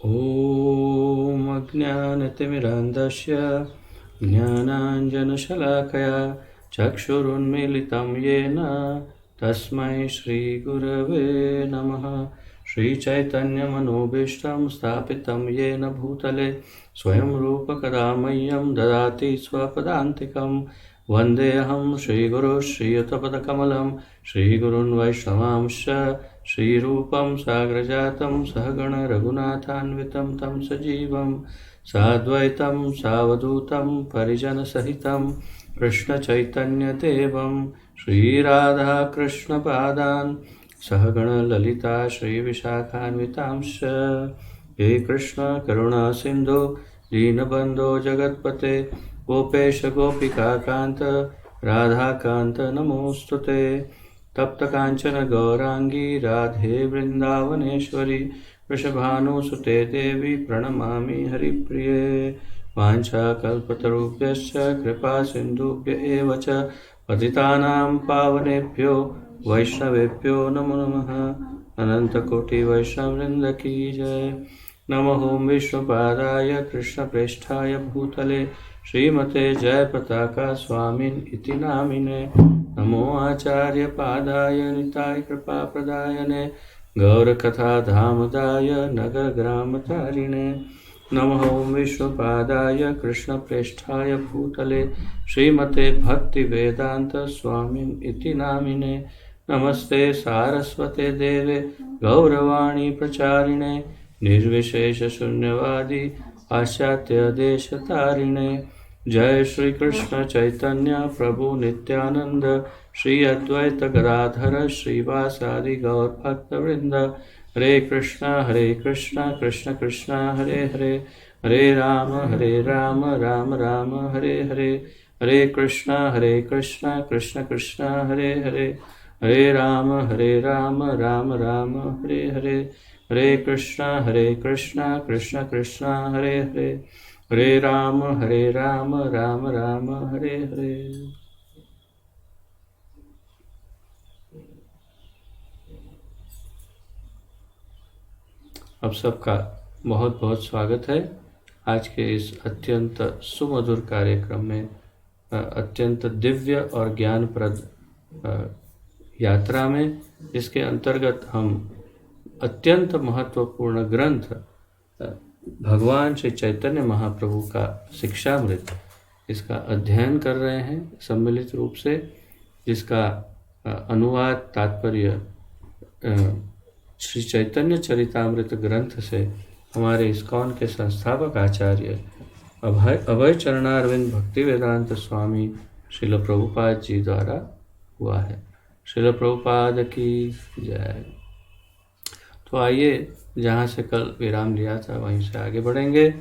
ॐ अज्ञानतिमिरान्धस्य ज्ञानाञ्जनशलाकया चक्षुरुन्मीलितं येन तस्मै श्रीगुरवे नमः। श्रीचैतन्यमनोभीष्टं स्थापितं येन भूतले स्वयं रूपकदा मह्यं ददाति स्वपदान्तिकं। वन्देऽहं श्रीगुरुं श्रीयुतपदकमलं श्रीगुरून् वैष्णवांश्च श्रीरूपं साग्रजातं सहगण रघुनाथान्वितं तं सजीवं साद्वैतं सावधूतं परिजनसहितं कृष्णचैतन्यदेवं श्रीराधाकृष्णपादान् सहगण ललिता श्रीविशाखान्वितांश्च। हे कृष्ण करुणा सिन्धो दीनबन्धो जगत्पते गोपेश गोपिकान्त राधाकान्त नमोऽस्तुते। तप्त कांचन गौरांगी राधे वृंदावनेश्वरी वृषभानुसुते देवी प्रणमामि हरिप्रिये। वाञ्छाकल्पतरुभ्यश्च कृपा सिन्धुभ्य एव च पतितानां पावनेभ्यो वैष्णवेभ्यो नमो नमः। अनन्तकोटि वैष्णववृन्द की जय। नमो विष्णुपादाय कृष्णप्रेष्ठाय भूतले श्रीमते जयपताका स्वामिन् इति नामिने। नमो आचार्यपादाय निताय कृपाप्रदायने गौरकथाधामदाय नगरग्रामचारिणे। नमो विष्णुपादाय कृष्णप्रेष्ठाय भूतले श्रीमते भक्तिवेदान्त स्वामिन् इति नामिने। नमस्ते सारस्वते देवे गौरवाणी प्रचारिणे निर्विशेषशून्यवादी पाश्चात्यदेशतारिणे। जय श्री कृष्ण चैतन्य प्रभु नित्यानंद श्री अद्वैत गदाधर श्रीवासादि गौर भक्तवृंद। हरे कृष्णा कृष्ण कृष्णा हरे हरे हरे राम राम राम हरे हरे। हरे कृष्णा कृष्ण कृष्णा हरे हरे हरे राम राम राम हरे हरे। हरे कृष्णा कृष्ण कृष्णा हरे हरे हरे राम राम राम हरे हरे। अब सबका बहुत बहुत स्वागत है आज के इस अत्यंत सुमधुर कार्यक्रम में, अत्यंत दिव्य और ज्ञानप्रद यात्रा में, जिसके अंतर्गत हम अत्यंत महत्वपूर्ण ग्रंथ भगवान श्री चैतन्य महाप्रभु का शिक्षामृत, इसका अध्ययन कर रहे हैं सम्मिलित रूप से, जिसका अनुवाद तात्पर्य श्री चैतन्य चरितामृत ग्रंथ से हमारे इस्कॉन के संस्थापक आचार्य अभय चरणारविंद भक्तिवेदांत स्वामी श्रील प्रभुपाद जी द्वारा हुआ है। श्रील प्रभुपाद की जय। तो आइए, जहाँ से कल विराम लिया था वहीं से आगे बढ़ेंगे।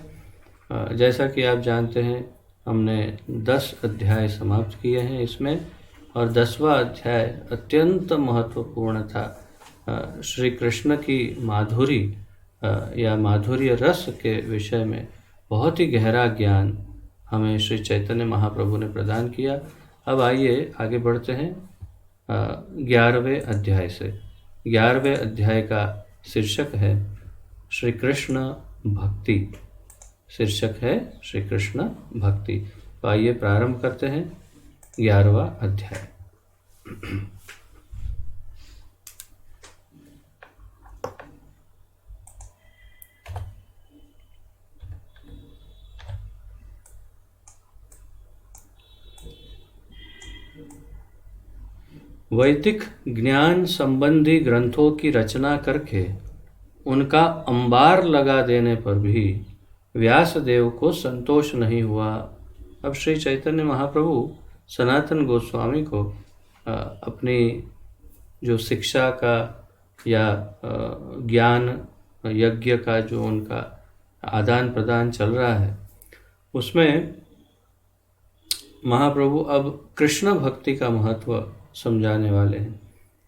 जैसा कि आप जानते हैं, हमने 10 अध्याय समाप्त किए हैं इसमें, और 10वां अध्याय अत्यंत महत्वपूर्ण था। श्री कृष्ण की माधुरी या माधुर्य रस के विषय में बहुत ही गहरा ज्ञान हमें श्री चैतन्य महाप्रभु ने प्रदान किया। अब आइए आगे बढ़ते हैं 11वें अध्याय से। 11वें अध्याय का शीर्षक है श्री कृष्ण भक्ति। शीर्षक है श्री कृष्ण भक्ति। तो आइए प्रारंभ करते हैं 11वां अध्याय। वैदिक ज्ञान संबंधी ग्रंथों की रचना करके उनका अंबार लगा देने पर भी व्यासदेव को संतोष नहीं हुआ। अब श्री चैतन्य महाप्रभु सनातन गोस्वामी को अपनी जो शिक्षा का या ज्ञान यज्ञ का जो उनका आदान प्रदान चल रहा है, उसमें महाप्रभु अब कृष्ण भक्ति का महत्व समझाने वाले हैं।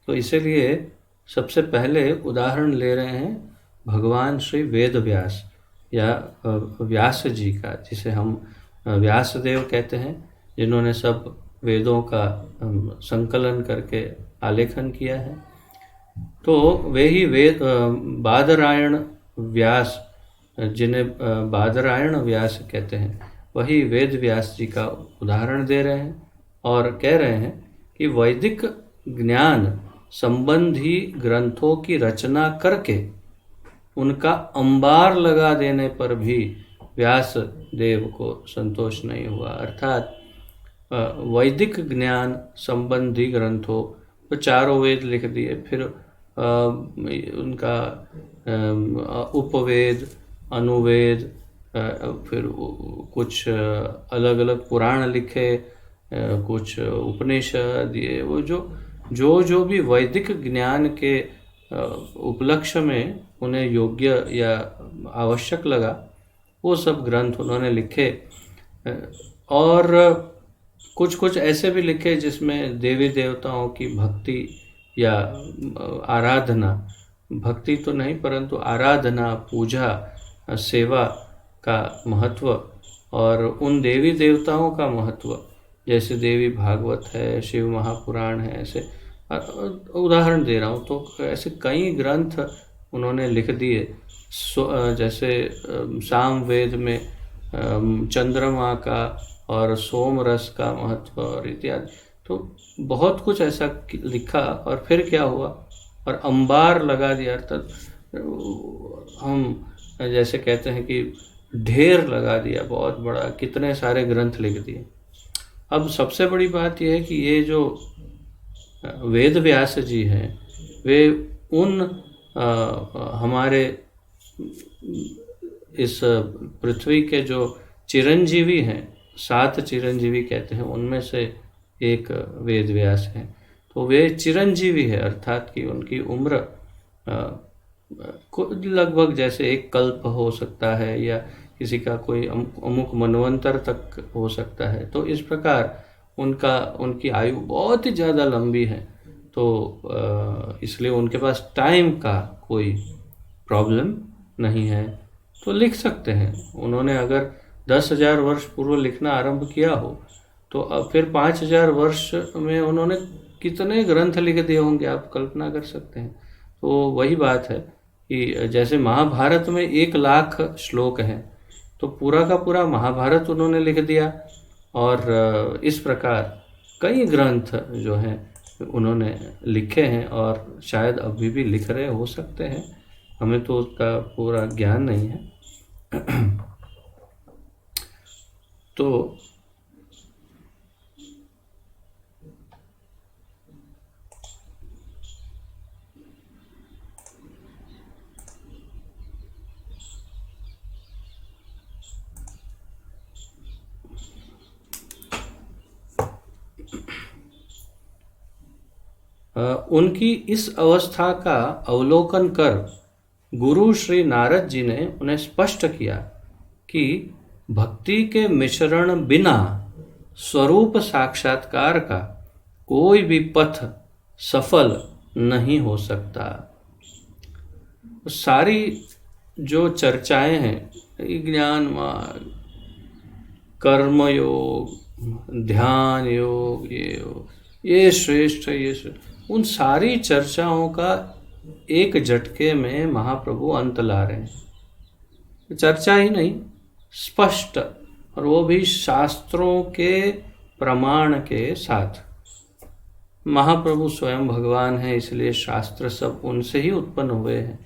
तो इसीलिए सबसे पहले उदाहरण ले रहे हैं भगवान श्री वेद व्यास या व्यास जी का, जिसे हम व्यासदेव कहते हैं, जिन्होंने सब वेदों का संकलन करके आलेखन किया है। तो वे ही वेद बादरायण व्यास जिन्हें बादरायण व्यास कहते हैं, वही वेद व्यास जी का उदाहरण दे रहे हैं और कह रहे हैं कि वैदिक ज्ञान संबंधी ग्रंथों की रचना करके उनका अंबार लगा देने पर भी व्यास देव को संतोष नहीं हुआ। अर्थात वैदिक ज्ञान संबंधी ग्रंथों तो चारों वेद लिख दिए, फिर उनका उपवेद, अनुवेद, फिर कुछ अलग अलग पुराण लिखे, कुछ उपनिषद, ये वो जो भी वैदिक ज्ञान के उपलक्ष्य में उन्हें योग्य या आवश्यक लगा, वो सब ग्रंथ उन्होंने लिखे। और कुछ कुछ ऐसे भी लिखे जिसमें देवी देवताओं की भक्ति या आराधना, भक्ति तो नहीं परंतु आराधना, पूजा, सेवा का महत्व और उन देवी देवताओं का महत्व, जैसे देवी भागवत है, शिव महापुराण है, ऐसे उदाहरण दे रहा हूँ। तो ऐसे कई ग्रंथ उन्होंने लिख दिए। जैसे सामवेद में चंद्रमा का और सोम रस का महत्व और इत्यादि, तो बहुत कुछ ऐसा लिखा। और फिर क्या हुआ, और अंबार लगा दिया, अर्थात हम जैसे कहते हैं कि ढेर लगा दिया, बहुत बड़ा, कितने सारे ग्रंथ लिख दिए। अब सबसे बड़ी बात यह है कि ये जो वेद व्यास जी हैं, वे उन हमारे इस पृथ्वी के जो चिरंजीवी हैं, 7 चिरंजीवी कहते हैं, उनमें से एक वेद व्यास हैं। तो वे चिरंजीवी है, अर्थात कि उनकी उम्र लगभग जैसे एक कल्प हो सकता है या किसी का कोई अमुक मनवंतर तक हो सकता है। तो इस प्रकार उनकी आयु बहुत ही ज़्यादा लंबी है। तो इसलिए उनके पास टाइम का कोई प्रॉब्लम नहीं है, तो लिख सकते हैं। उन्होंने अगर 10,000 वर्ष पूर्व लिखना आरंभ किया हो, तो अब फिर 5,000 वर्ष में उन्होंने कितने ग्रंथ लिख दिए होंगे, आप कल्पना कर सकते हैं। तो वही बात है कि जैसे महाभारत में 1,00,000 श्लोक हैं, तो पूरा का पूरा महाभारत उन्होंने लिख दिया। और इस प्रकार कई ग्रंथ जो हैं उन्होंने लिखे हैं और शायद अभी भी लिख रहे हो सकते हैं, हमें तो उसका पूरा ज्ञान नहीं है। तो उनकी इस अवस्था का अवलोकन कर गुरु श्री नारद जी ने उन्हें स्पष्ट किया कि भक्ति के मिश्रण बिना स्वरूप साक्षात्कार का कोई भी पथ सफल नहीं हो सकता। सारी जो चर्चाएं हैं, ज्ञान मार्ग, कर्म योग, ध्यान योग, ये श्रेष्ठ, ये श्रेष्ठ, उन सारी चर्चाओं का एक झटके में महाप्रभु अंत ला रहे हैं। चर्चा ही नहीं, स्पष्ट, और वो भी शास्त्रों के प्रमाण के साथ। महाप्रभु स्वयं भगवान हैं, इसलिए शास्त्र सब उनसे ही उत्पन्न हुए हैं,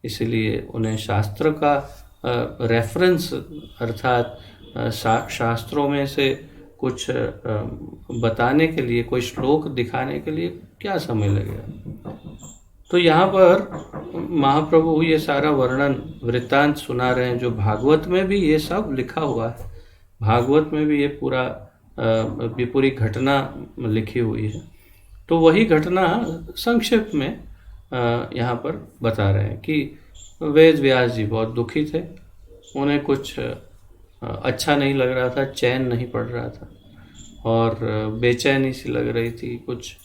इसलिए उन्हें शास्त्र का रेफरेंस, अर्थात शास्त्रों में से कुछ बताने के लिए, कोई श्लोक दिखाने के लिए क्या समय लगेगा। तो यहाँ पर महाप्रभु ये सारा वर्णन वृत्तांत सुना रहे हैं, जो भागवत में भी ये सब लिखा हुआ है। भागवत में भी ये पूरी घटना लिखी हुई है। तो वही घटना संक्षेप में यहाँ पर बता रहे हैं कि वेद व्यास जी बहुत दुखी थे, उन्हें कुछ अच्छा नहीं लग रहा था, चैन नहीं पड़ रहा था और बेचैनी सी लग रही थी, कुछ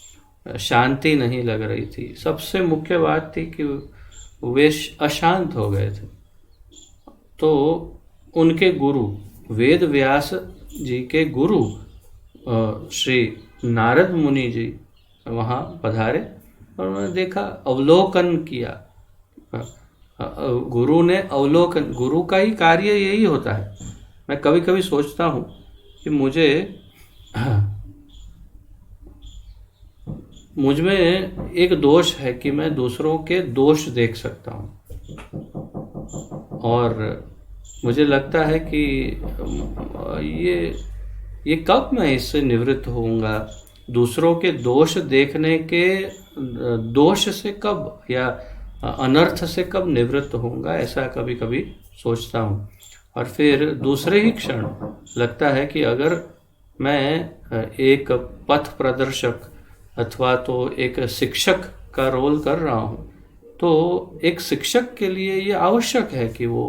शांति नहीं लग रही थी। सबसे मुख्य बात थी कि वे अशांत हो गए थे। तो उनके गुरु, वेद व्यास जी के गुरु श्री नारद मुनि जी वहाँ पधारे और उन्होंने देखा, अवलोकन किया गुरु ने अवलोकन, गुरु का ही कार्य यही होता है। मैं कभी कभी सोचता हूँ कि मुझ में एक दोष है कि मैं दूसरों के दोष देख सकता हूँ, और मुझे लगता है कि ये कब मैं इससे निवृत्त होऊंगा। दूसरों के दोष देखने के दोष से कब, या अनर्थ से कब निवृत्त होऊंगा, ऐसा कभी कभी सोचता हूँ। और फिर दूसरे ही क्षण लगता है कि अगर मैं एक पथ प्रदर्शक अथवा तो एक शिक्षक का रोल कर रहा हूँ, तो एक शिक्षक के लिए ये आवश्यक है कि वो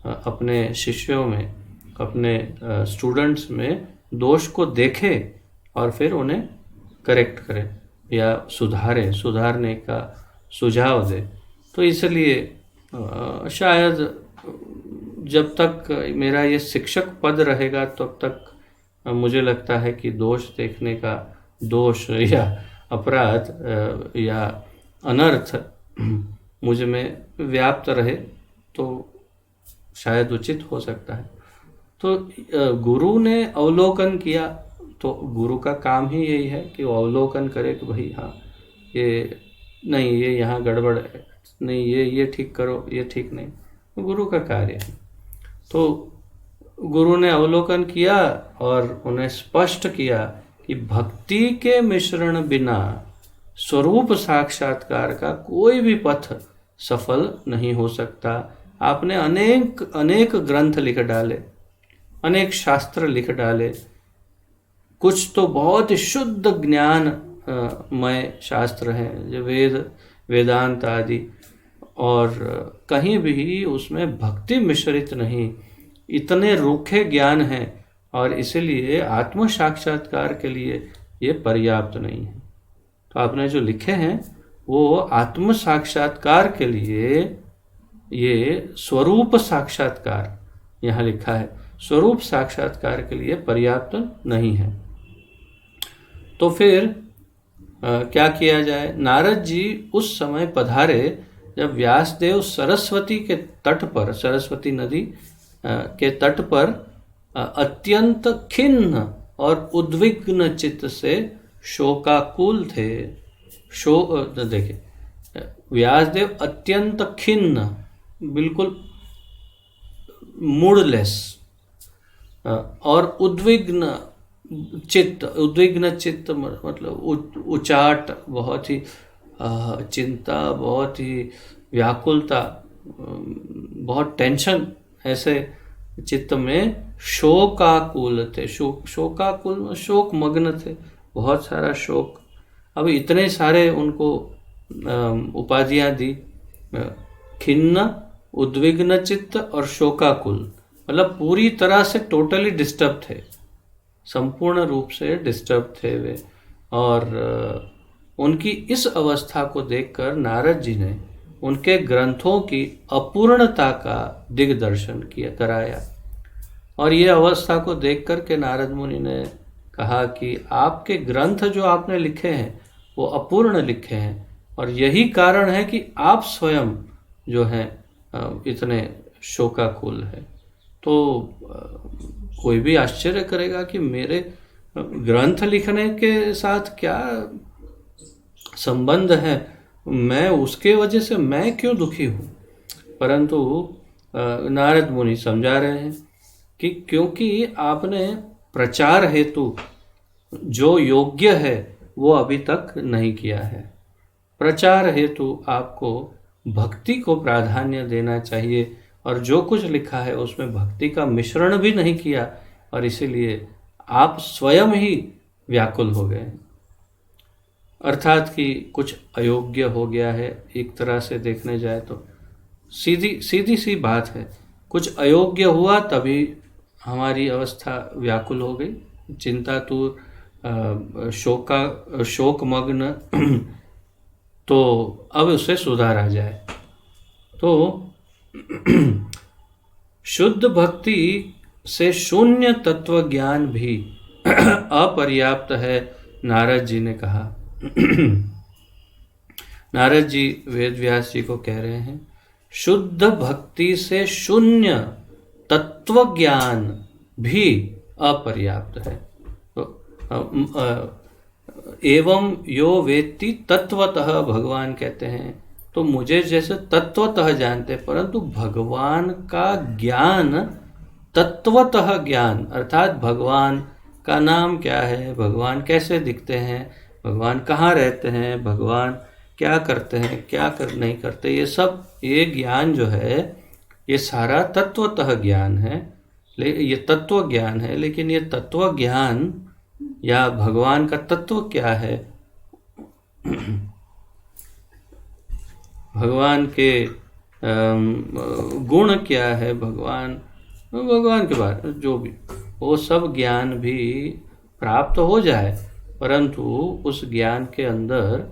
अपने शिष्यों में, अपने स्टूडेंट्स में दोष को देखे और फिर उन्हें करेक्ट करे या सुधारने का सुझाव दे। तो इसलिए शायद जब तक मेरा ये शिक्षक पद रहेगा तब तक मुझे लगता है कि दोष देखने का, दोष या अपराध या अनर्थ मुझ में व्याप्त रहे तो शायद उचित हो सकता है। तो गुरु ने अवलोकन किया, तो गुरु का काम ही यही है कि वो अवलोकन करे कि भाई हाँ, ये नहीं, ये यहाँ गड़बड़ है, नहीं ये ठीक करो, ये ठीक नहीं, तो गुरु का कार्य है। तो गुरु ने अवलोकन किया और उन्हें स्पष्ट किया कि भक्ति के मिश्रण बिना स्वरूप साक्षात्कार का कोई भी पथ सफल नहीं हो सकता। आपने अनेक अनेक ग्रंथ लिख डाले, अनेक शास्त्र लिख डाले, कुछ तो बहुत ही शुद्ध ज्ञान मय शास्त्र हैं, जो वेदांत आदि, और कहीं भी उसमें भक्ति मिश्रित नहीं, इतने रूखे ज्ञान हैं, और इसलिए आत्म साक्षात्कार के लिए ये पर्याप्त नहीं है। तो आपने जो लिखे हैं वो आत्म साक्षात्कार के लिए, ये स्वरूप साक्षात्कार यहाँ लिखा है, स्वरूप साक्षात्कार के लिए पर्याप्त नहीं है। तो फिर क्या किया जाए। नारद जी उस समय पधारे जब व्यासदेव सरस्वती के तट पर, सरस्वती नदी के तट पर अत्यंत खिन्न और उद्विग्न चित्त से शोकाकुल थे। देखिए, व्यासदेव अत्यंत खिन्न, बिल्कुल मूडलेस, और उद्विग्न चित्त मतलब उचाट, बहुत ही चिंता, बहुत ही व्याकुलता, बहुत टेंशन, ऐसे चित्त में शोकाकुल थे। शोकाकुल, शोक मग्न थे, बहुत सारा शोक। अब इतने सारे उनको उपाधियां दी, खिन्न, उद्विग्न चित्त और शोकाकुल, मतलब पूरी तरह से टोटली डिस्टर्ब थे, संपूर्ण रूप से डिस्टर्ब थे वे। और उनकी इस अवस्था को देखकर नारद जी ने उनके ग्रंथों की अपूर्णता का दिग्दर्शन कराया। और ये अवस्था को देखकर के नारद मुनि ने कहा कि आपके ग्रंथ जो आपने लिखे हैं वो अपूर्ण लिखे हैं, और यही कारण है कि आप स्वयं जो हैं इतने शोकाकुल हैं। तो कोई भी आश्चर्य करेगा कि मेरे ग्रंथ लिखने के साथ क्या संबंध है, मैं उसके वजह से मैं क्यों दुखी हूँ। परंतु नारद मुनि समझा रहे हैं कि क्योंकि आपने प्रचार हेतु जो योग्य है वो अभी तक नहीं किया है। प्रचार हेतु आपको भक्ति को प्राधान्य देना चाहिए, और जो कुछ लिखा है उसमें भक्ति का मिश्रण भी नहीं किया, और इसीलिए आप स्वयं ही व्याकुल हो गए, अर्थात कि कुछ अयोग्य हो गया है। एक तरह से देखने जाए तो सीधी सी बात है, कुछ अयोग्य हुआ तभी हमारी अवस्था व्याकुल हो गई, चिंतातुर, शोकमग्न। तो अब उसे सुधारा जाए। तो शुद्ध भक्ति से शून्य तत्व ज्ञान भी अपर्याप्त है, नारद जी ने कहा। नारद जी वेद व्यास जी को कह रहे हैं शुद्ध भक्ति से शून्य तत्व ज्ञान भी अपर्याप्त है। तो एवं यो वेत्ति तत्वतः भगवान कहते हैं, तो मुझे जैसे तत्वतः जानते, परंतु भगवान का ज्ञान, तत्वतः ज्ञान अर्थात भगवान का नाम क्या है, भगवान कैसे दिखते हैं, भगवान कहाँ रहते हैं, भगवान क्या करते हैं, नहीं करते, ये ज्ञान जो है ये सारा तत्वतः ज्ञान है, ये तत्व ज्ञान है। लेकिन ये तत्व ज्ञान या भगवान का तत्व क्या है, भगवान के गुण क्या है, भगवान के बारे में जो भी, वो सब ज्ञान भी प्राप्त हो जाए, परंतु उस ज्ञान के अंदर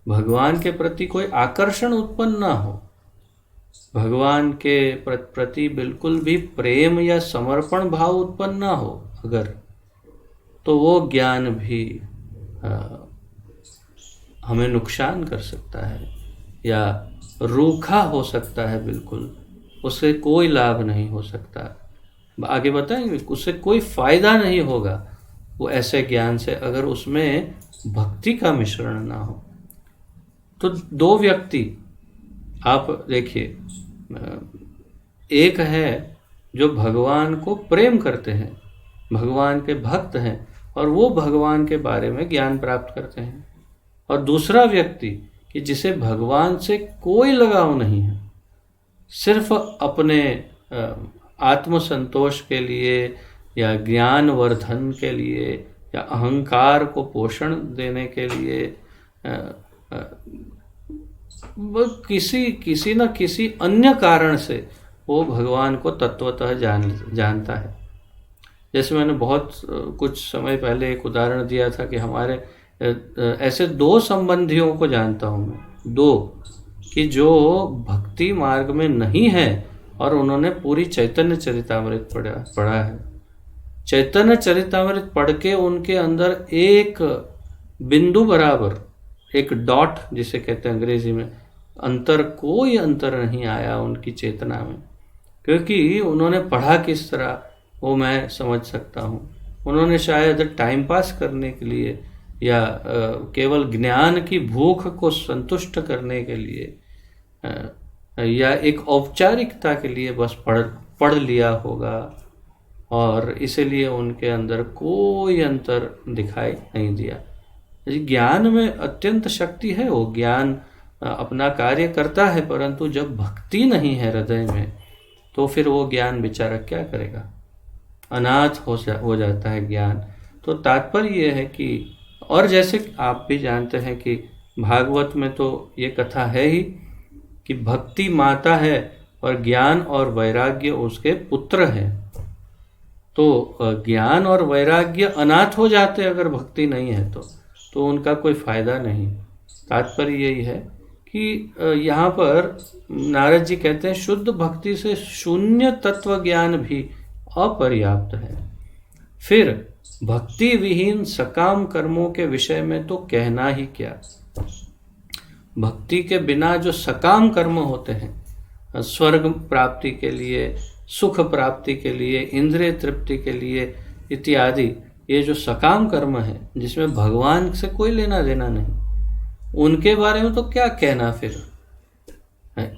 भगवान के प्रति कोई आकर्षण उत्पन्न ना हो, भगवान के प्रति बिल्कुल भी प्रेम या समर्पण भाव उत्पन्न ना हो अगर, तो वो ज्ञान भी हमें नुकसान कर सकता है या रूखा हो सकता है, बिल्कुल उससे कोई लाभ नहीं हो सकता। आगे बताएंगे, उससे कोई फायदा नहीं होगा वो ऐसे ज्ञान से, अगर उसमें भक्ति का मिश्रण ना हो। तो दो व्यक्ति आप देखिए, एक है जो भगवान को प्रेम करते हैं, भगवान के भक्त हैं और वो भगवान के बारे में ज्ञान प्राप्त करते हैं, और दूसरा व्यक्ति कि जिसे भगवान से कोई लगाव नहीं है, सिर्फ अपने आत्मसंतोष के लिए या ज्ञान वर्धन के लिए या अहंकार को पोषण देने के लिए वो किसी न किसी अन्य कारण से वो भगवान को तत्वतः जानता है। जैसे मैंने बहुत कुछ समय पहले एक उदाहरण दिया था कि हमारे ऐसे दो संबंधियों को जानता हूँ मैं, दो कि जो भक्ति मार्ग में नहीं है और उन्होंने पूरी चैतन्य चरितामृत पढ़ा है। चैतन्य चरितामृत पढ़ के उनके अंदर एक बिंदु बराबर, एक डॉट जिसे कहते हैं अंग्रेजी में, कोई अंतर नहीं आया उनकी चेतना में, क्योंकि उन्होंने पढ़ा किस तरह वो मैं समझ सकता हूँ। उन्होंने शायद टाइम पास करने के लिए या केवल ज्ञान की भूख को संतुष्ट करने के लिए या एक औपचारिकता के लिए बस पढ़ लिया होगा, और इसीलिए उनके अंदर कोई अंतर दिखाई नहीं दिया। ज्ञान में अत्यंत शक्ति है, वो ज्ञान अपना कार्य करता है, परंतु जब भक्ति नहीं है हृदय में तो फिर वो ज्ञान बेचारा क्या करेगा, अनाथ हो जाता है ज्ञान। तो तात्पर्य ये है कि, और जैसे आप भी जानते हैं कि भागवत में तो ये कथा है ही कि भक्ति माता है और ज्ञान और वैराग्य उसके पुत्र हैं। तो ज्ञान और वैराग्य अनाथ हो जाते अगर भक्ति नहीं है तो उनका कोई फायदा नहीं। तात्पर्य यही है कि यहाँ पर नारद जी कहते हैं शुद्ध भक्ति से शून्य तत्व ज्ञान भी अपर्याप्त है। फिर भक्ति विहीन सकाम कर्मों के विषय में तो कहना ही क्या। भक्ति के बिना जो सकाम कर्म होते हैं, स्वर्ग प्राप्ति के लिए, सुख प्राप्ति के लिए, इंद्रिय तृप्ति के लिए इत्यादि, ये जो सकाम कर्म है जिसमें भगवान से कोई लेना देना नहीं, उनके बारे में तो क्या कहना। फिर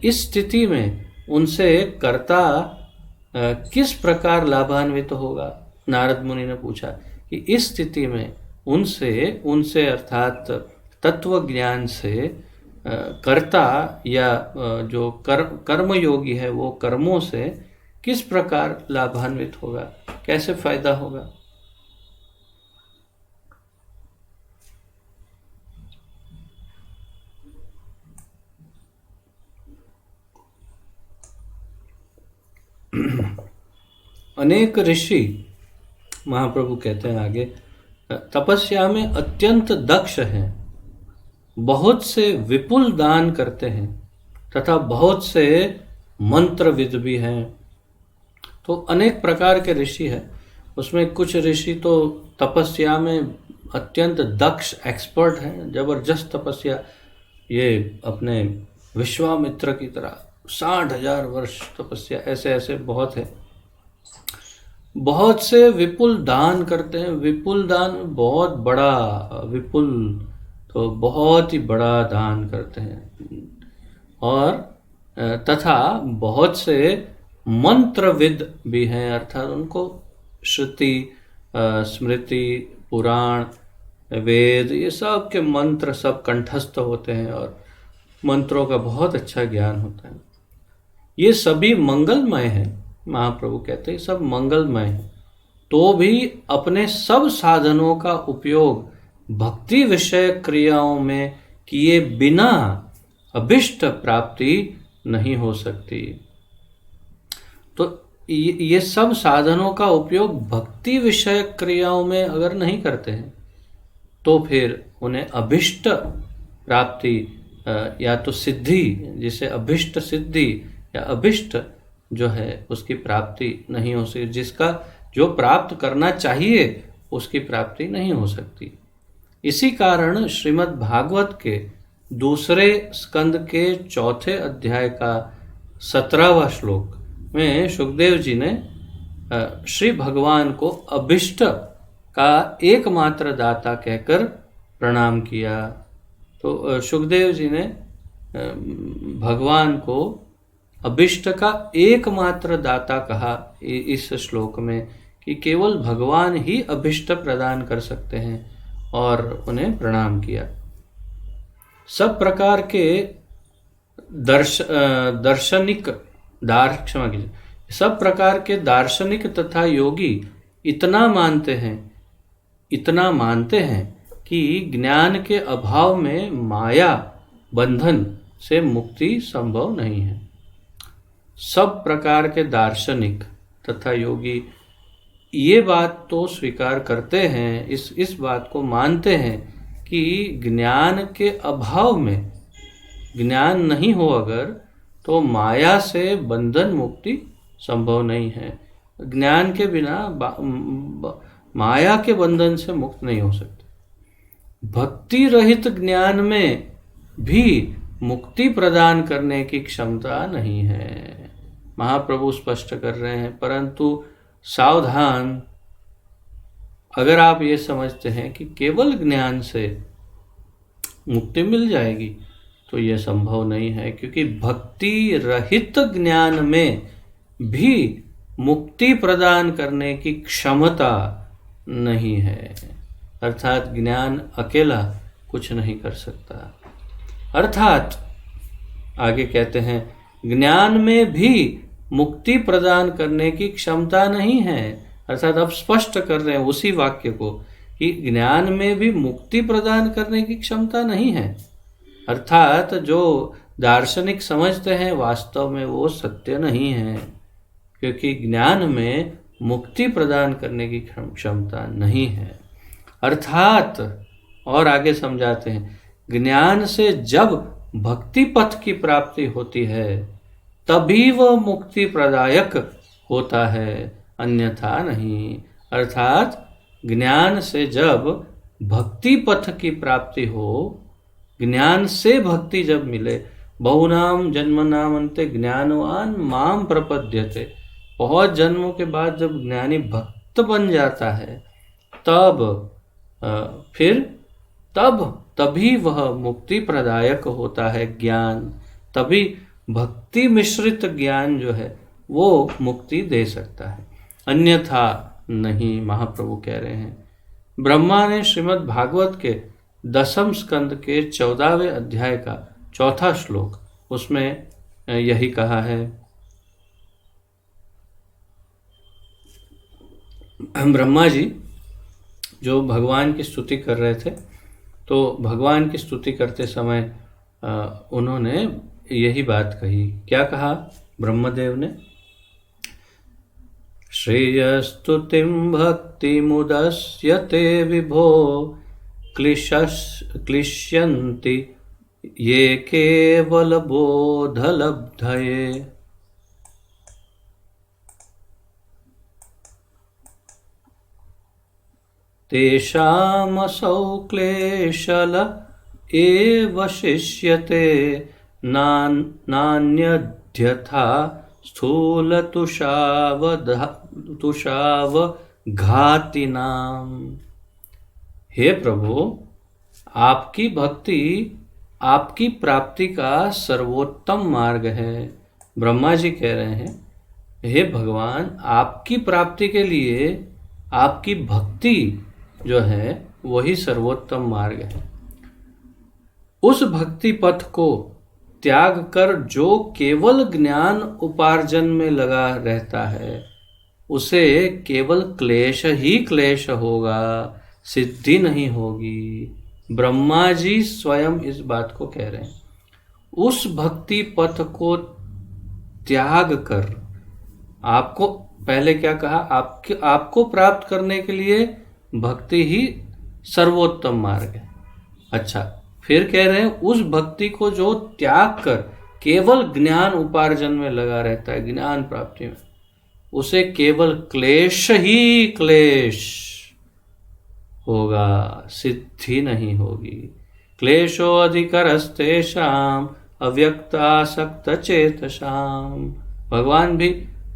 इस स्थिति में उनसे कर्ता किस प्रकार लाभान्वित होगा। नारद मुनि ने पूछा कि इस स्थिति में उनसे अर्थात तत्व ज्ञान से कर्ता या जो कर्मयोगी है वो कर्मों से किस प्रकार लाभान्वित होगा, कैसे फायदा होगा। अनेक ऋषि, महाप्रभु कहते हैं आगे, तपस्या में अत्यंत दक्ष हैं, बहुत से विपुल दान करते हैं तथा बहुत से मंत्रविद भी हैं। तो अनेक प्रकार के ऋषि हैं, उसमें कुछ ऋषि तो तपस्या में अत्यंत दक्ष एक्सपर्ट हैं, जबरदस्त तपस्या ये अपने विश्वामित्र की तरह 60,000 वर्ष तपस्या, ऐसे ऐसे बहुत है। बहुत से विपुल दान करते हैं। विपुल दान बहुत बड़ा, विपुल तो बहुत ही बड़ा दान करते हैं। और तथा बहुत से मंत्रविद भी हैं, अर्थात उनको श्रुति, स्मृति, पुराण, वेद, ये सब के मंत्र सब कंठस्थ होते हैं और मंत्रों का बहुत अच्छा ज्ञान होता है। ये सभी मंगलमय है। महाप्रभु कहते हैं सब मंगलमय है, तो भी अपने सब साधनों का उपयोग भक्ति विषय क्रियाओं में किए बिना अभिष्ट प्राप्ति नहीं हो सकती। तो ये सब साधनों का उपयोग भक्ति विषय क्रियाओं में अगर नहीं करते हैं तो फिर उन्हें अभिष्ट प्राप्ति या तो सिद्धि, जिसे अभिष्ट सिद्धि या अभिष्ट जो है उसकी प्राप्ति नहीं हो सकती। जिसका जो प्राप्त करना चाहिए उसकी प्राप्ति नहीं हो सकती। इसी कारण श्रीमद् भागवत के दूसरे स्कंद के चौथे अध्याय का 17वां श्लोक में सुखदेव जी ने श्री भगवान को अभिष्ट का एकमात्र दाता कहकर प्रणाम किया। तो सुखदेव जी ने भगवान को अभिष्ट का एकमात्र दाता कहा इस श्लोक में, कि केवल भगवान ही अभिष्ट प्रदान कर सकते हैं, और उन्हें प्रणाम किया। सब प्रकार के सब प्रकार के दार्शनिक तथा योगी इतना मानते हैं कि ज्ञान के अभाव में माया बंधन से मुक्ति संभव नहीं है। सब प्रकार के दार्शनिक तथा योगी ये बात तो स्वीकार करते हैं, इस बात को मानते हैं कि ज्ञान के अभाव में, ज्ञान नहीं हो अगर, तो माया से बंधन मुक्ति संभव नहीं है। ज्ञान के बिना माया के बंधन से मुक्त नहीं हो सकते। भक्ति रहित ज्ञान में भी मुक्ति प्रदान करने की क्षमता नहीं है, महाप्रभु स्पष्ट कर रहे हैं। परंतु सावधान, अगर आप ये समझते हैं कि केवल ज्ञान से मुक्ति मिल जाएगी तो ये संभव नहीं है, क्योंकि भक्ति रहित ज्ञान में भी मुक्ति प्रदान करने की क्षमता नहीं है। अर्थात ज्ञान अकेला कुछ नहीं कर सकता। अर्थात आगे कहते हैं, ज्ञान में भी मुक्ति प्रदान करने की क्षमता नहीं है। अर्थात अब स्पष्ट कर रहे हैं उसी वाक्य को कि ज्ञान में भी मुक्ति प्रदान करने की क्षमता नहीं है। अर्थात जो दार्शनिक समझते हैं वास्तव में वो सत्य नहीं है, क्योंकि ज्ञान में मुक्ति प्रदान करने की क्षमता नहीं है। अर्थात और आगे समझाते हैं, ज्ञान से जब भक्ति पथ की प्राप्ति होती है तभी वह मुक्ति प्रदायक होता है, अन्यथा नहीं। अर्थात ज्ञान से जब भक्ति पथ की प्राप्ति हो, ज्ञान से भक्ति जब मिले, बहुनाम जन्मनाम अन्ते ज्ञानवान माम प्रपद्यते, बहुत जन्मों के बाद जब ज्ञानी भक्त बन जाता है तभी वह मुक्ति प्रदायक होता है ज्ञान। तभी भक्ति मिश्रित ज्ञान जो है वो मुक्ति दे सकता है, अन्यथा नहीं, महाप्रभु कह रहे हैं। ब्रह्मा ने श्रीमद् भागवत के 10वें स्कंद के 14वें अध्याय का 4था श्लोक, उसमें यही कहा है। ब्रह्मा जी जो भगवान की स्तुति कर रहे थे, तो भगवान की स्तुति करते समय उन्होंने यही बात कही। क्या कहा ब्रह्मदेव ने? श्रेयस्तुतिं भक्तिमुदस्यते विभो क्लिश्यन्ति ये केवल बोधलब्धये। तेषामसौ क्लेशल एव शिष्यते नान्यद्यथा स्थूलतुषावघातिनाम। हे प्रभु, आपकी भक्ति आपकी प्राप्ति का सर्वोत्तम मार्ग है। ब्रह्मा जी कह रहे हैं, हे भगवान, आपकी प्राप्ति के लिए आपकी भक्ति जो है वही सर्वोत्तम मार्ग है। उस भक्ति पथ को त्याग कर जो केवल ज्ञान उपार्जन में लगा रहता है उसे केवल क्लेश ही क्लेश होगा, सिद्धि नहीं होगी। ब्रह्मा जी स्वयं इस बात को कह रहे हैं। उस भक्ति पथ को त्याग कर, आपको पहले क्या कहा, आपको प्राप्त करने के लिए भक्ति ही सर्वोत्तम मार्ग है। अच्छा, फिर कह रहे हैं उस भक्ति को जो त्याग कर केवल ज्ञान उपार्जन में लगा रहता है, ज्ञान प्राप्ति में, उसे केवल क्लेश ही क्लेश होगा, सिद्धि नहीं होगी। क्लेशो अधिकरस्तेषाम अव्यक्तासक्त चेतसाम। भगवान भी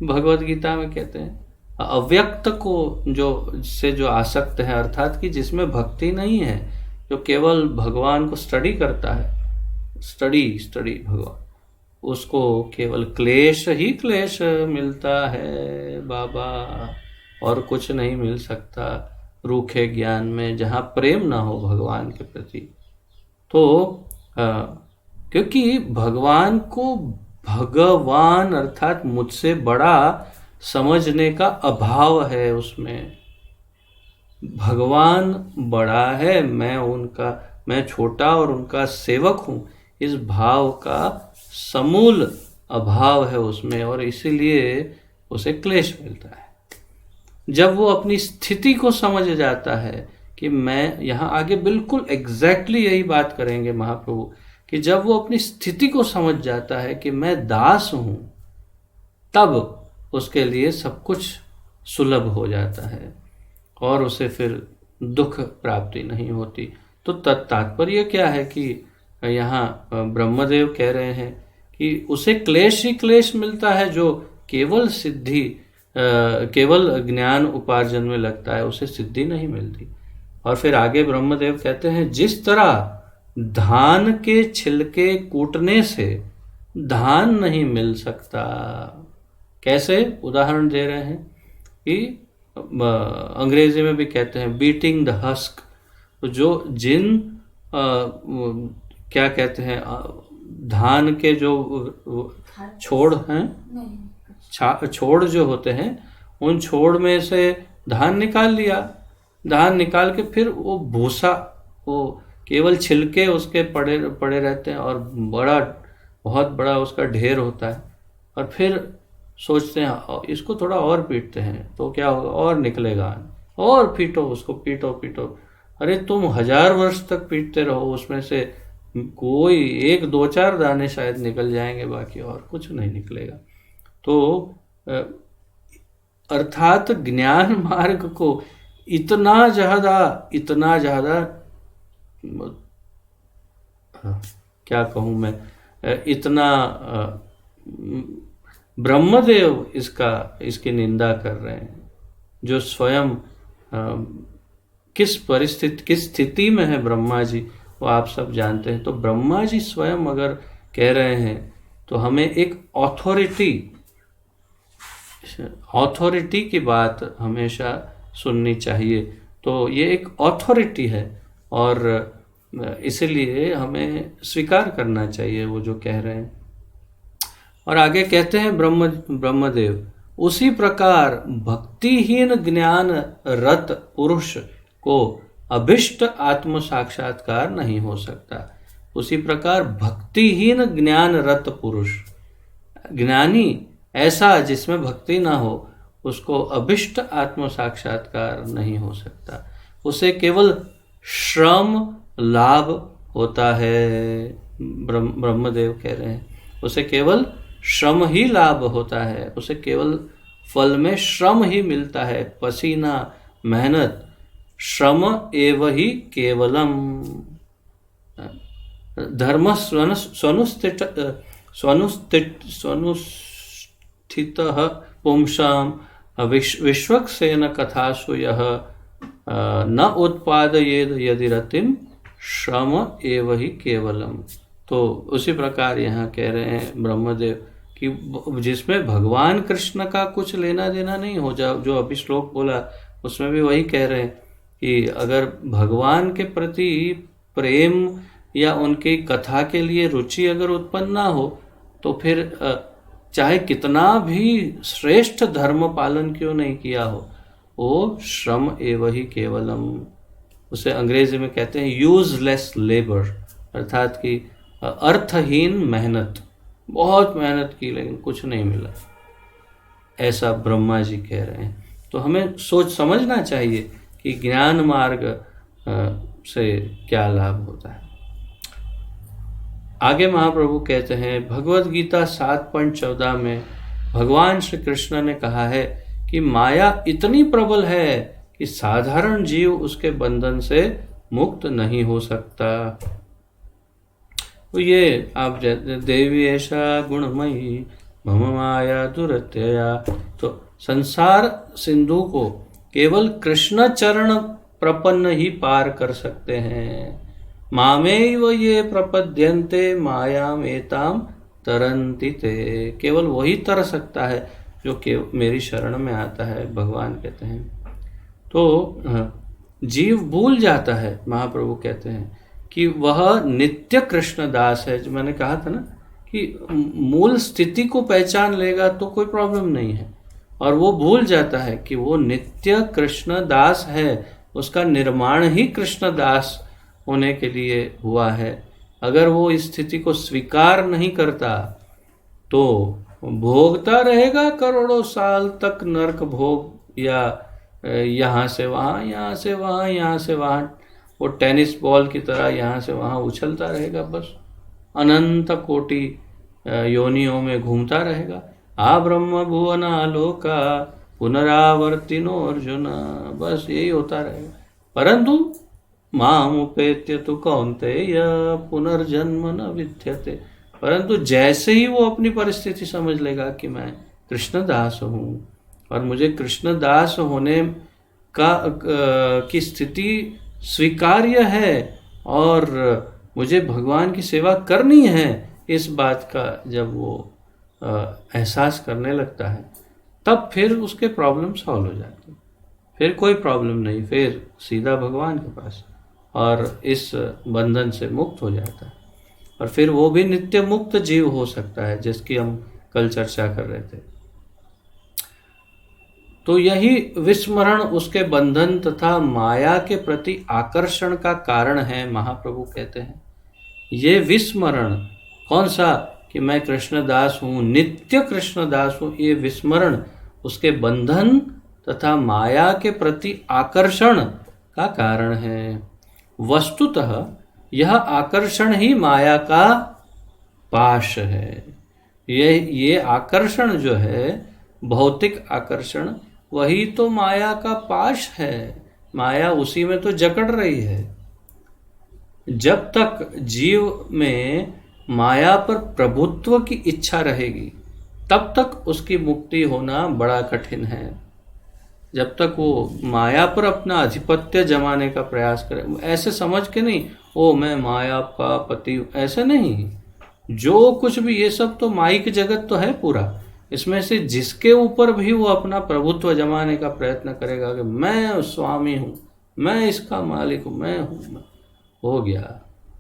भगवत गीता में कहते हैं अव्यक्त को जो आसक्त है, अर्थात कि जिसमें भक्ति नहीं है, जो केवल भगवान को स्टडी करता है, स्टडी भगवान, उसको केवल क्लेश ही क्लेश मिलता है बाबा, और कुछ नहीं मिल सकता रूखे ज्ञान में, जहाँ प्रेम ना हो भगवान के प्रति। तो क्योंकि भगवान को भगवान अर्थात मुझसे बड़ा समझने का अभाव है उसमें। भगवान बड़ा है, मैं छोटा और उनका सेवक हूँ, इस भाव का समूल अभाव है उसमें, और इसीलिए उसे क्लेश मिलता है। जब वो अपनी स्थिति को समझ जाता है कि मैं, यहाँ आगे बिल्कुल एग्जैक्टली यही बात करेंगे महाप्रभु, कि जब वो अपनी स्थिति को समझ जाता है कि मैं दास हूँ, तब उसके लिए सब कुछ सुलभ हो जाता है और उसे फिर दुख प्राप्ति नहीं होती। तो तात्पर्य क्या है कि यहाँ ब्रह्मदेव कह रहे हैं कि उसे क्लेश ही क्लेश मिलता है, जो केवल सिद्धि केवल ज्ञान उपार्जन में लगता है, उसे सिद्धि नहीं मिलती। और फिर आगे ब्रह्मदेव कहते हैं, जिस तरह धान के छिलके कूटने से धान नहीं मिल सकता। कैसे? उदाहरण दे रहे हैं कि अंग्रेजी में भी कहते हैं बीटिंग द हस्क। तो जो क्या कहते हैं, धान के जो छोड़ हैं, छोड़ जो होते हैं, उन छोड़ में से धान निकाल लिया, धान निकाल के फिर वो भूसा, वो केवल छिलके उसके पड़े रहते हैं और बहुत बड़ा उसका ढेर होता है। और फिर सोचते हैं इसको थोड़ा और पीटते हैं तो क्या होगा, और निकलेगा, और पीटो उसको, पीटो। अरे तुम 1000 वर्ष तक पीटते रहो, उसमें से कोई 1-2-4 दाने शायद निकल जाएंगे, बाकी और कुछ नहीं निकलेगा। तो अर्थात ज्ञान मार्ग को इतना ज़्यादा क्या कहूँ मैं, इतना ब्रह्मदेव इसकी निंदा कर रहे हैं, जो स्वयं किस स्थिति में है ब्रह्मा जी, वो आप सब जानते हैं। तो ब्रह्मा जी स्वयं अगर कह रहे हैं तो हमें एक ऑथोरिटी की बात हमेशा सुननी चाहिए। तो ये एक ऑथोरिटी है और इसलिए हमें स्वीकार करना चाहिए वो जो कह रहे हैं। और आगे कहते हैं ब्रह्मदेव, उसी प्रकार भक्तिहीन ज्ञान रत पुरुष को अभिष्ट आत्म साक्षात्कार नहीं हो सकता। उसी प्रकार भक्तिहीन ज्ञान रत पुरुष, ज्ञानी ऐसा जिसमें भक्ति ना हो, उसको अभिष्ट आत्म साक्षात्कार नहीं हो सकता। उसे केवल श्रम लाभ होता है। ब्रह्मदेव कह रहे हैं उसे केवल श्रम ही लाभ होता है, उसे केवल फल में श्रम ही मिलता है, पसीना, मेहनत, श्रम एव ही केवलम। धर्म स्वनुस्थितः पुंसां विश्वक्सेन कथासु यः न उत्पादयेद यदि रतिम श्रम एव ही केवलम। तो उसी प्रकार यहाँ कह रहे हैं ब्रह्मदेव कि जिसमें भगवान कृष्ण का कुछ लेना देना नहीं हो, जो अभी श्लोक बोला उसमें भी वही कह रहे हैं कि अगर भगवान के प्रति प्रेम या उनकी कथा के लिए रुचि अगर उत्पन्न ना हो तो फिर चाहे कितना भी श्रेष्ठ धर्म पालन क्यों नहीं किया हो, वो श्रम एव ही केवलम, उसे अंग्रेजी में कहते हैं यूजलेस लेबर, अर्थात कि अर्थहीन मेहनत, बहुत मेहनत की लेकिन कुछ नहीं मिला, ऐसा ब्रह्मा जी कह रहे हैं। तो हमें सोच समझना चाहिए कि ज्ञान मार्ग से क्या लाभ होता है। आगे महाप्रभु कहते हैं भगवत गीता 7.14 में भगवान श्री कृष्ण ने कहा है कि माया इतनी प्रबल है कि साधारण जीव उसके बंधन से मुक्त नहीं हो सकता। तो ये आप देवी ऐसा गुणमयी मम माया दुरत्यया, तो संसार सिंधु को केवल कृष्ण चरण प्रपन्न ही पार कर सकते हैं। मामेव ये प्रपद्यन्ते मायाम एताम तरन्ति ते, केवल वही तर सकता है जो मेरी शरण में आता है, भगवान कहते हैं। तो जीव भूल जाता है, महाप्रभु कहते हैं कि वह नित्य कृष्ण दास है। जो मैंने कहा था ना कि मूल स्थिति को पहचान लेगा तो कोई प्रॉब्लम नहीं है, और वो भूल जाता है कि वो नित्य कृष्ण दास है, उसका निर्माण ही कृष्ण दास होने के लिए हुआ है। अगर वो इस स्थिति को स्वीकार नहीं करता तो भोगता रहेगा करोड़ों साल तक नरक भोग, या यहाँ से वहाँ, यहाँ से वहाँ, यहाँ से वहाँ, वो टेनिस बॉल की तरह यहाँ से वहाँ उछलता रहेगा, बस अनंत कोटि योनियों में घूमता रहेगा। आ ब्रह्म भुवनालोका पुनरावर्तिनो अर्जुन, बस यही होता रहेगा। परंतु माम उपेत्य तु कौन्तेय पुनर्जन्म न विद्यते, परंतु जैसे ही वो अपनी परिस्थिति समझ लेगा कि मैं कृष्णदास हूँ और मुझे कृष्णदास होने की स्थिति स्वीकार्य है और मुझे भगवान की सेवा करनी है, इस बात का जब वो एहसास करने लगता है तब फिर उसके प्रॉब्लम सॉल्व हो जाते हैं। फिर कोई प्रॉब्लम नहीं, फिर सीधा भगवान के पास, और इस बंधन से मुक्त हो जाता है, और फिर वो भी नित्य मुक्त जीव हो सकता है, जिसकी हम कल चर्चा कर रहे थे। तो यही विस्मरण उसके बंधन तथा माया के प्रति आकर्षण का कारण है। महाप्रभु कहते हैं ये विस्मरण कौन सा, कि मैं कृष्णदास हूँ, नित्य कृष्णदास हूँ, ये विस्मरण उसके बंधन तथा माया के प्रति आकर्षण का कारण है। वस्तुतः यह आकर्षण ही माया का पाश है। ये आकर्षण जो है, भौतिक आकर्षण, वही तो माया का पाश है। माया उसी में तो जकड़ रही है। जब तक जीव में माया पर प्रभुत्व की इच्छा रहेगी तब तक उसकी मुक्ति होना बड़ा कठिन है। जब तक वो माया पर अपना आधिपत्य जमाने का प्रयास करे, ऐसे समझ के नहीं ओ मैं माया का पति, ऐसे नहीं। जो कुछ भी, ये सब तो माइक जगत तो है पूरा, इसमें से जिसके ऊपर भी वो अपना प्रभुत्व जमाने का प्रयत्न करेगा कि मैं स्वामी हूँ, मैं इसका मालिक हूँ, मैं हूँ, हो गया,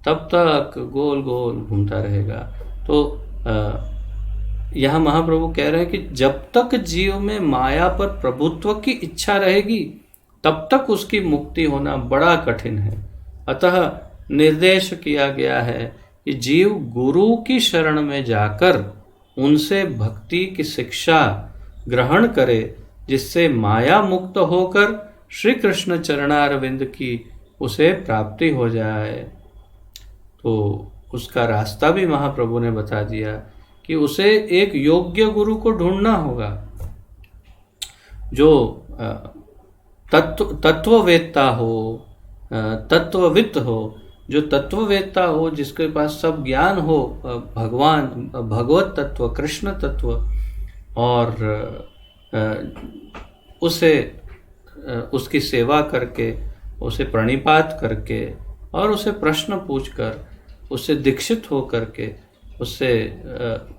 तब तक गोल गोल घूमता रहेगा। तो यहाँ महाप्रभु कह रहे हैं कि जब तक जीव में माया पर प्रभुत्व की इच्छा रहेगी तब तक उसकी मुक्ति होना बड़ा कठिन है। अतः निर्देश किया गया है कि जीव गुरु की शरण में जाकर उनसे भक्ति की शिक्षा ग्रहण करे, जिससे माया मुक्त होकर श्री कृष्ण चरणारविंद की उसे प्राप्ति हो जाए। तो उसका रास्ता भी महाप्रभु ने बता दिया कि उसे एक योग्य गुरु को ढूंढना होगा, जो तत्ववेत्ता हो, तत्वविद हो, जो तत्ववेत्ता हो, जिसके पास सब ज्ञान हो, भगवान, भगवत तत्व, कृष्ण तत्व, और उसे उसकी सेवा करके, उसे प्रणिपात करके और उसे प्रश्न पूछकर, उससे दीक्षित हो करके उससे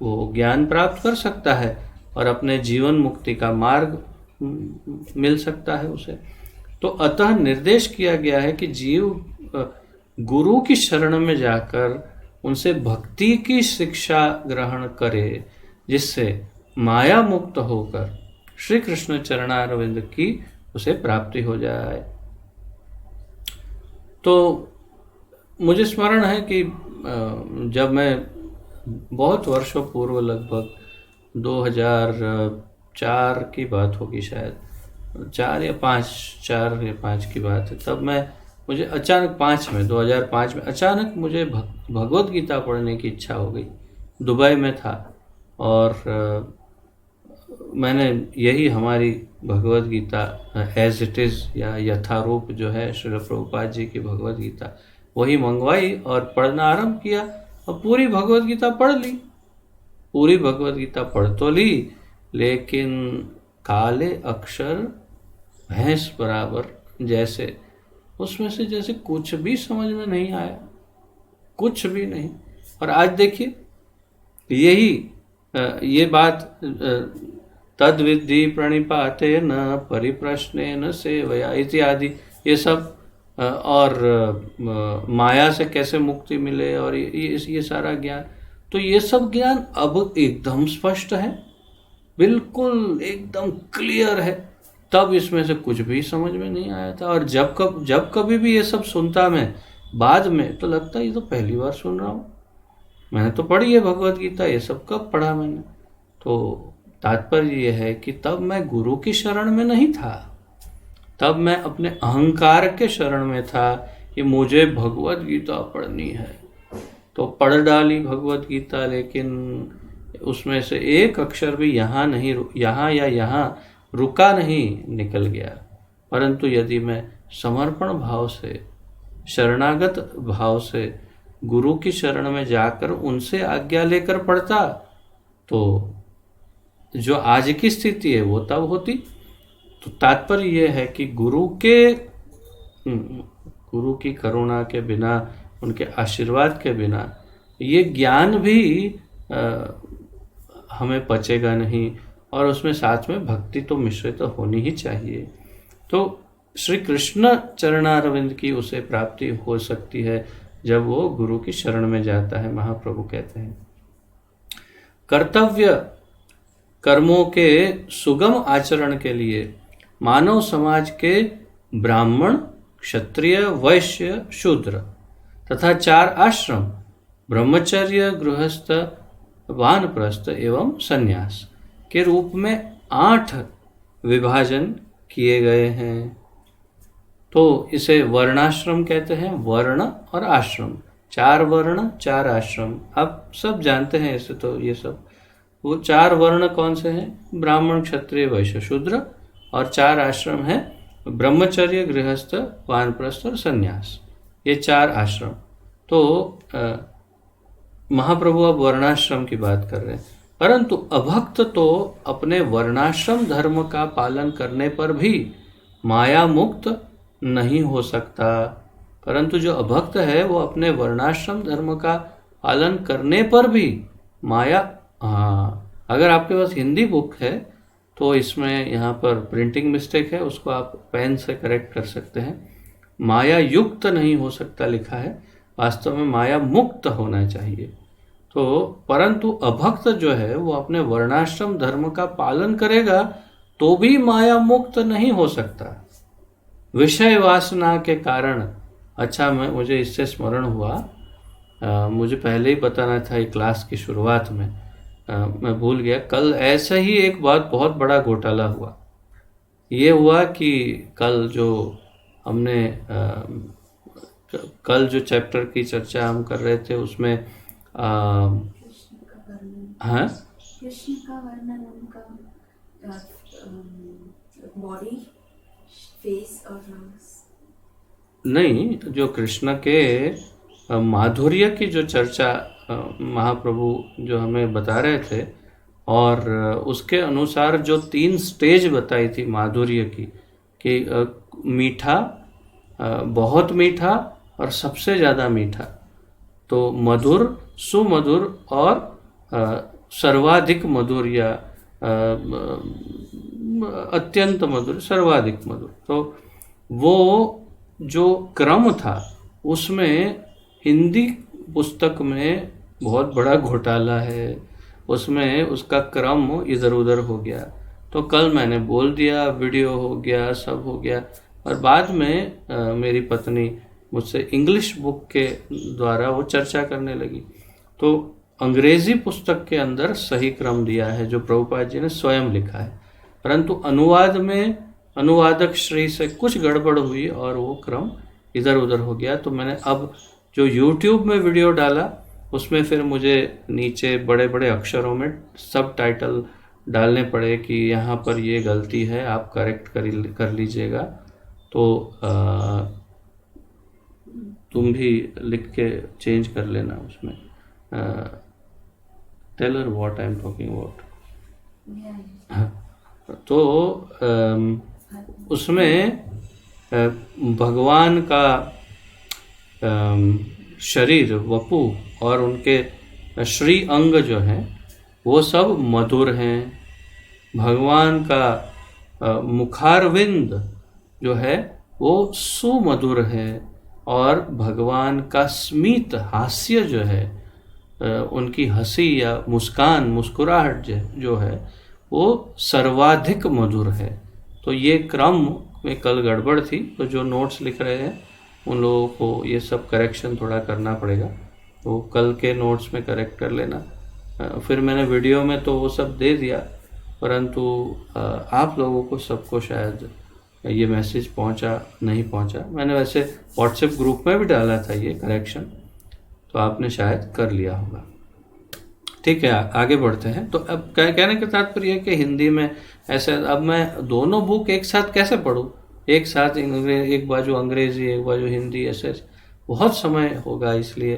वो ज्ञान प्राप्त कर सकता है और अपने जीवन मुक्ति का मार्ग मिल सकता है उसे। तो अतः निर्देश किया गया है कि जीव गुरु की शरण में जाकर उनसे भक्ति की शिक्षा ग्रहण करे, जिससे माया मुक्त होकर श्री कृष्ण चरणारविंद की उसे प्राप्ति हो जाए। तो मुझे स्मरण है कि जब मैं बहुत वर्षों पूर्व, लगभग 2004 की बात होगी शायद, 4 या 5 की बात है, तब मुझे अचानक 2005 में अचानक मुझे भगवत गीता पढ़ने की इच्छा हो गई। दुबई में था और मैंने यही हमारी Bhagavad Gita as it is या यथारूप जो है श्रील प्रभुपाद जी की भगवत गीता, वही मंगवाई और पढ़ना आरंभ किया और पूरी भगवत गीता पढ़ ली। पूरी भगवत गीता पढ़ तो ली, लेकिन काले अक्षर भैंस बराबर जैसे, उसमें से जैसे कुछ भी समझ में नहीं आया, कुछ भी नहीं। और आज देखिए यही ये बात, तद विद्धि प्रणिपाते न परिप्रश्ने न सेवया इत्यादि, ये सब, और माया से कैसे मुक्ति मिले और ये सारा ज्ञान, तो ये सब ज्ञान अब एकदम स्पष्ट है, बिल्कुल एकदम क्लियर है। तब इसमें से कुछ भी समझ में नहीं आया था। और जब कभी भी ये सब सुनता मैं बाद में, तो लगता है ये तो पहली बार सुन रहा हूँ, मैंने तो पढ़ी है भगवत गीता, ये सब कब पढ़ा मैंने। तो तात्पर्य ये है कि तब मैं गुरु की शरण में नहीं था, तब मैं अपने अहंकार के शरण में था कि मुझे भगवत गीता पढ़नी है। तो पढ़ डाली भगवत गीता, लेकिन उसमें से एक अक्षर भी यहाँ रुका नहीं, निकल गया। परंतु यदि मैं समर्पण भाव से, शरणागत भाव से गुरु की शरण में जाकर उनसे आज्ञा लेकर पढ़ता, तो जो आज की स्थिति है वो तब होती। तो तात्पर्य यह है कि गुरु की करुणा के बिना, उनके आशीर्वाद के बिना ये ज्ञान भी हमें पचेगा नहीं, और उसमें साथ में भक्ति तो मिश्रित होनी ही चाहिए। तो श्री कृष्ण चरणारविंद की उसे प्राप्ति हो सकती है जब वो गुरु की शरण में जाता है। महाप्रभु कहते हैं, कर्तव्य कर्मों के सुगम आचरण के लिए मानव समाज के ब्राह्मण, क्षत्रिय, वैश्य, शूद्र तथा 4 आश्रम, ब्रह्मचर्य, गृहस्थ, वानप्रस्थ एवं संन्यास के रूप में 8 विभाजन किए गए हैं। तो इसे वर्णाश्रम कहते हैं, वर्ण और आश्रम, 4 वर्ण 4 आश्रम। आप सब जानते हैं इसे। तो ये सब वो 4 वर्ण कौन से हैं? ब्राह्मण, क्षत्रिय, वैश्य, शूद्र, और 4 आश्रम हैं ब्रह्मचर्य, गृहस्थ, वानप्रस्थ और संन्यास, ये 4 आश्रम। तो महाप्रभु अब वर्णाश्रम की बात कर रहे हैं। परंतु अभक्त तो अपने वर्णाश्रम धर्म का पालन करने पर भी माया मुक्त नहीं हो सकता। परंतु जो अभक्त है वो अपने वर्णाश्रम धर्म का पालन करने पर भी माया, अगर आपके पास हिंदी बुक है तो इसमें यहाँ पर प्रिंटिंग मिस्टेक है, उसको आप पेन से करेक्ट कर सकते हैं। माया युक्त नहीं हो सकता लिखा है, वास्तव में माया मुक्त होना चाहिए। तो परंतु अभक्त जो है वो अपने वर्णाश्रम धर्म का पालन करेगा तो भी माया मुक्त नहीं हो सकता, विषय वासना के कारण। अच्छा, मुझे इससे स्मरण हुआ, मुझे पहले ही बताना था ये क्लास की शुरुआत में, मैं भूल गया। कल ऐसा ही एक बहुत बड़ा घोटाला हुआ। ये हुआ कि कल जो चैप्टर की चर्चा हम कर रहे थे उसमें हाँ, कृष्ण का वर्णन, उनका बॉडी, फेस और नहीं, जो कृष्ण के माधुर्य की जो चर्चा महाप्रभु जो हमें बता रहे थे, और उसके अनुसार जो 3 स्टेज बताई थी माधुर्य की, कि मीठा, बहुत मीठा और सबसे ज़्यादा मीठा, तो मधुर, सुमधुर और सर्वाधिक मधुर, या अत्यंत मधुर, सर्वाधिक मधुर। तो वो जो क्रम था उसमें हिंदी पुस्तक में बहुत बड़ा घोटाला है, उसमें उसका क्रम इधर उधर हो गया। तो कल मैंने बोल दिया, वीडियो हो गया, सब हो गया, और बाद में मेरी पत्नी मुझसे इंग्लिश बुक के द्वारा वो चर्चा करने लगी। तो अंग्रेजी पुस्तक के अंदर सही क्रम दिया है जो प्रभुपाद जी ने स्वयं लिखा है, परंतु अनुवाद में अनुवादक श्री से कुछ गड़बड़ हुई और वो क्रम इधर उधर हो गया। तो मैंने अब जो YouTube में वीडियो डाला उसमें फिर मुझे नीचे बड़े बड़े अक्षरों में सब टाइटल डालने पड़े कि यहाँ पर ये गलती है, आप करेक्ट कर लीजिएगा। तो तुम भी लिख के चेंज कर लेना उसमें। Tell her what I am talking about. तो उसमें भगवान का शरीर, वपु और उनके श्री अंग जो हैं वो सब मधुर हैं। भगवान का मुखारविंद जो है वो सुमधुर है, और भगवान का स्मित हास्य जो है, उनकी हंसी या मुस्कान, मुस्कुराहट जो है वो सर्वाधिक मधुर है। तो ये क्रम में कल गड़बड़ थी, तो जो नोट्स लिख रहे हैं उन लोगों को ये सब करेक्शन थोड़ा करना पड़ेगा, तो कल के नोट्स में करेक्ट कर लेना। फिर मैंने वीडियो में तो वो सब दे दिया, परंतु आप लोगों को सबको शायद ये मैसेज पहुंचा नहीं पहुंचा। मैंने वैसे व्हाट्सएप ग्रुप में भी डाला था ये करेक्शन, तो आपने शायद कर लिया होगा। ठीक है, आगे बढ़ते हैं। तो अब कहने का तात्पर्य है कि हिंदी में ऐसे, अब मैं दोनों बुक एक साथ कैसे पढूं, एक साथ एक बाजू अंग्रेजी एक बाजू हिंदी, ऐसे बहुत समय होगा। इसलिए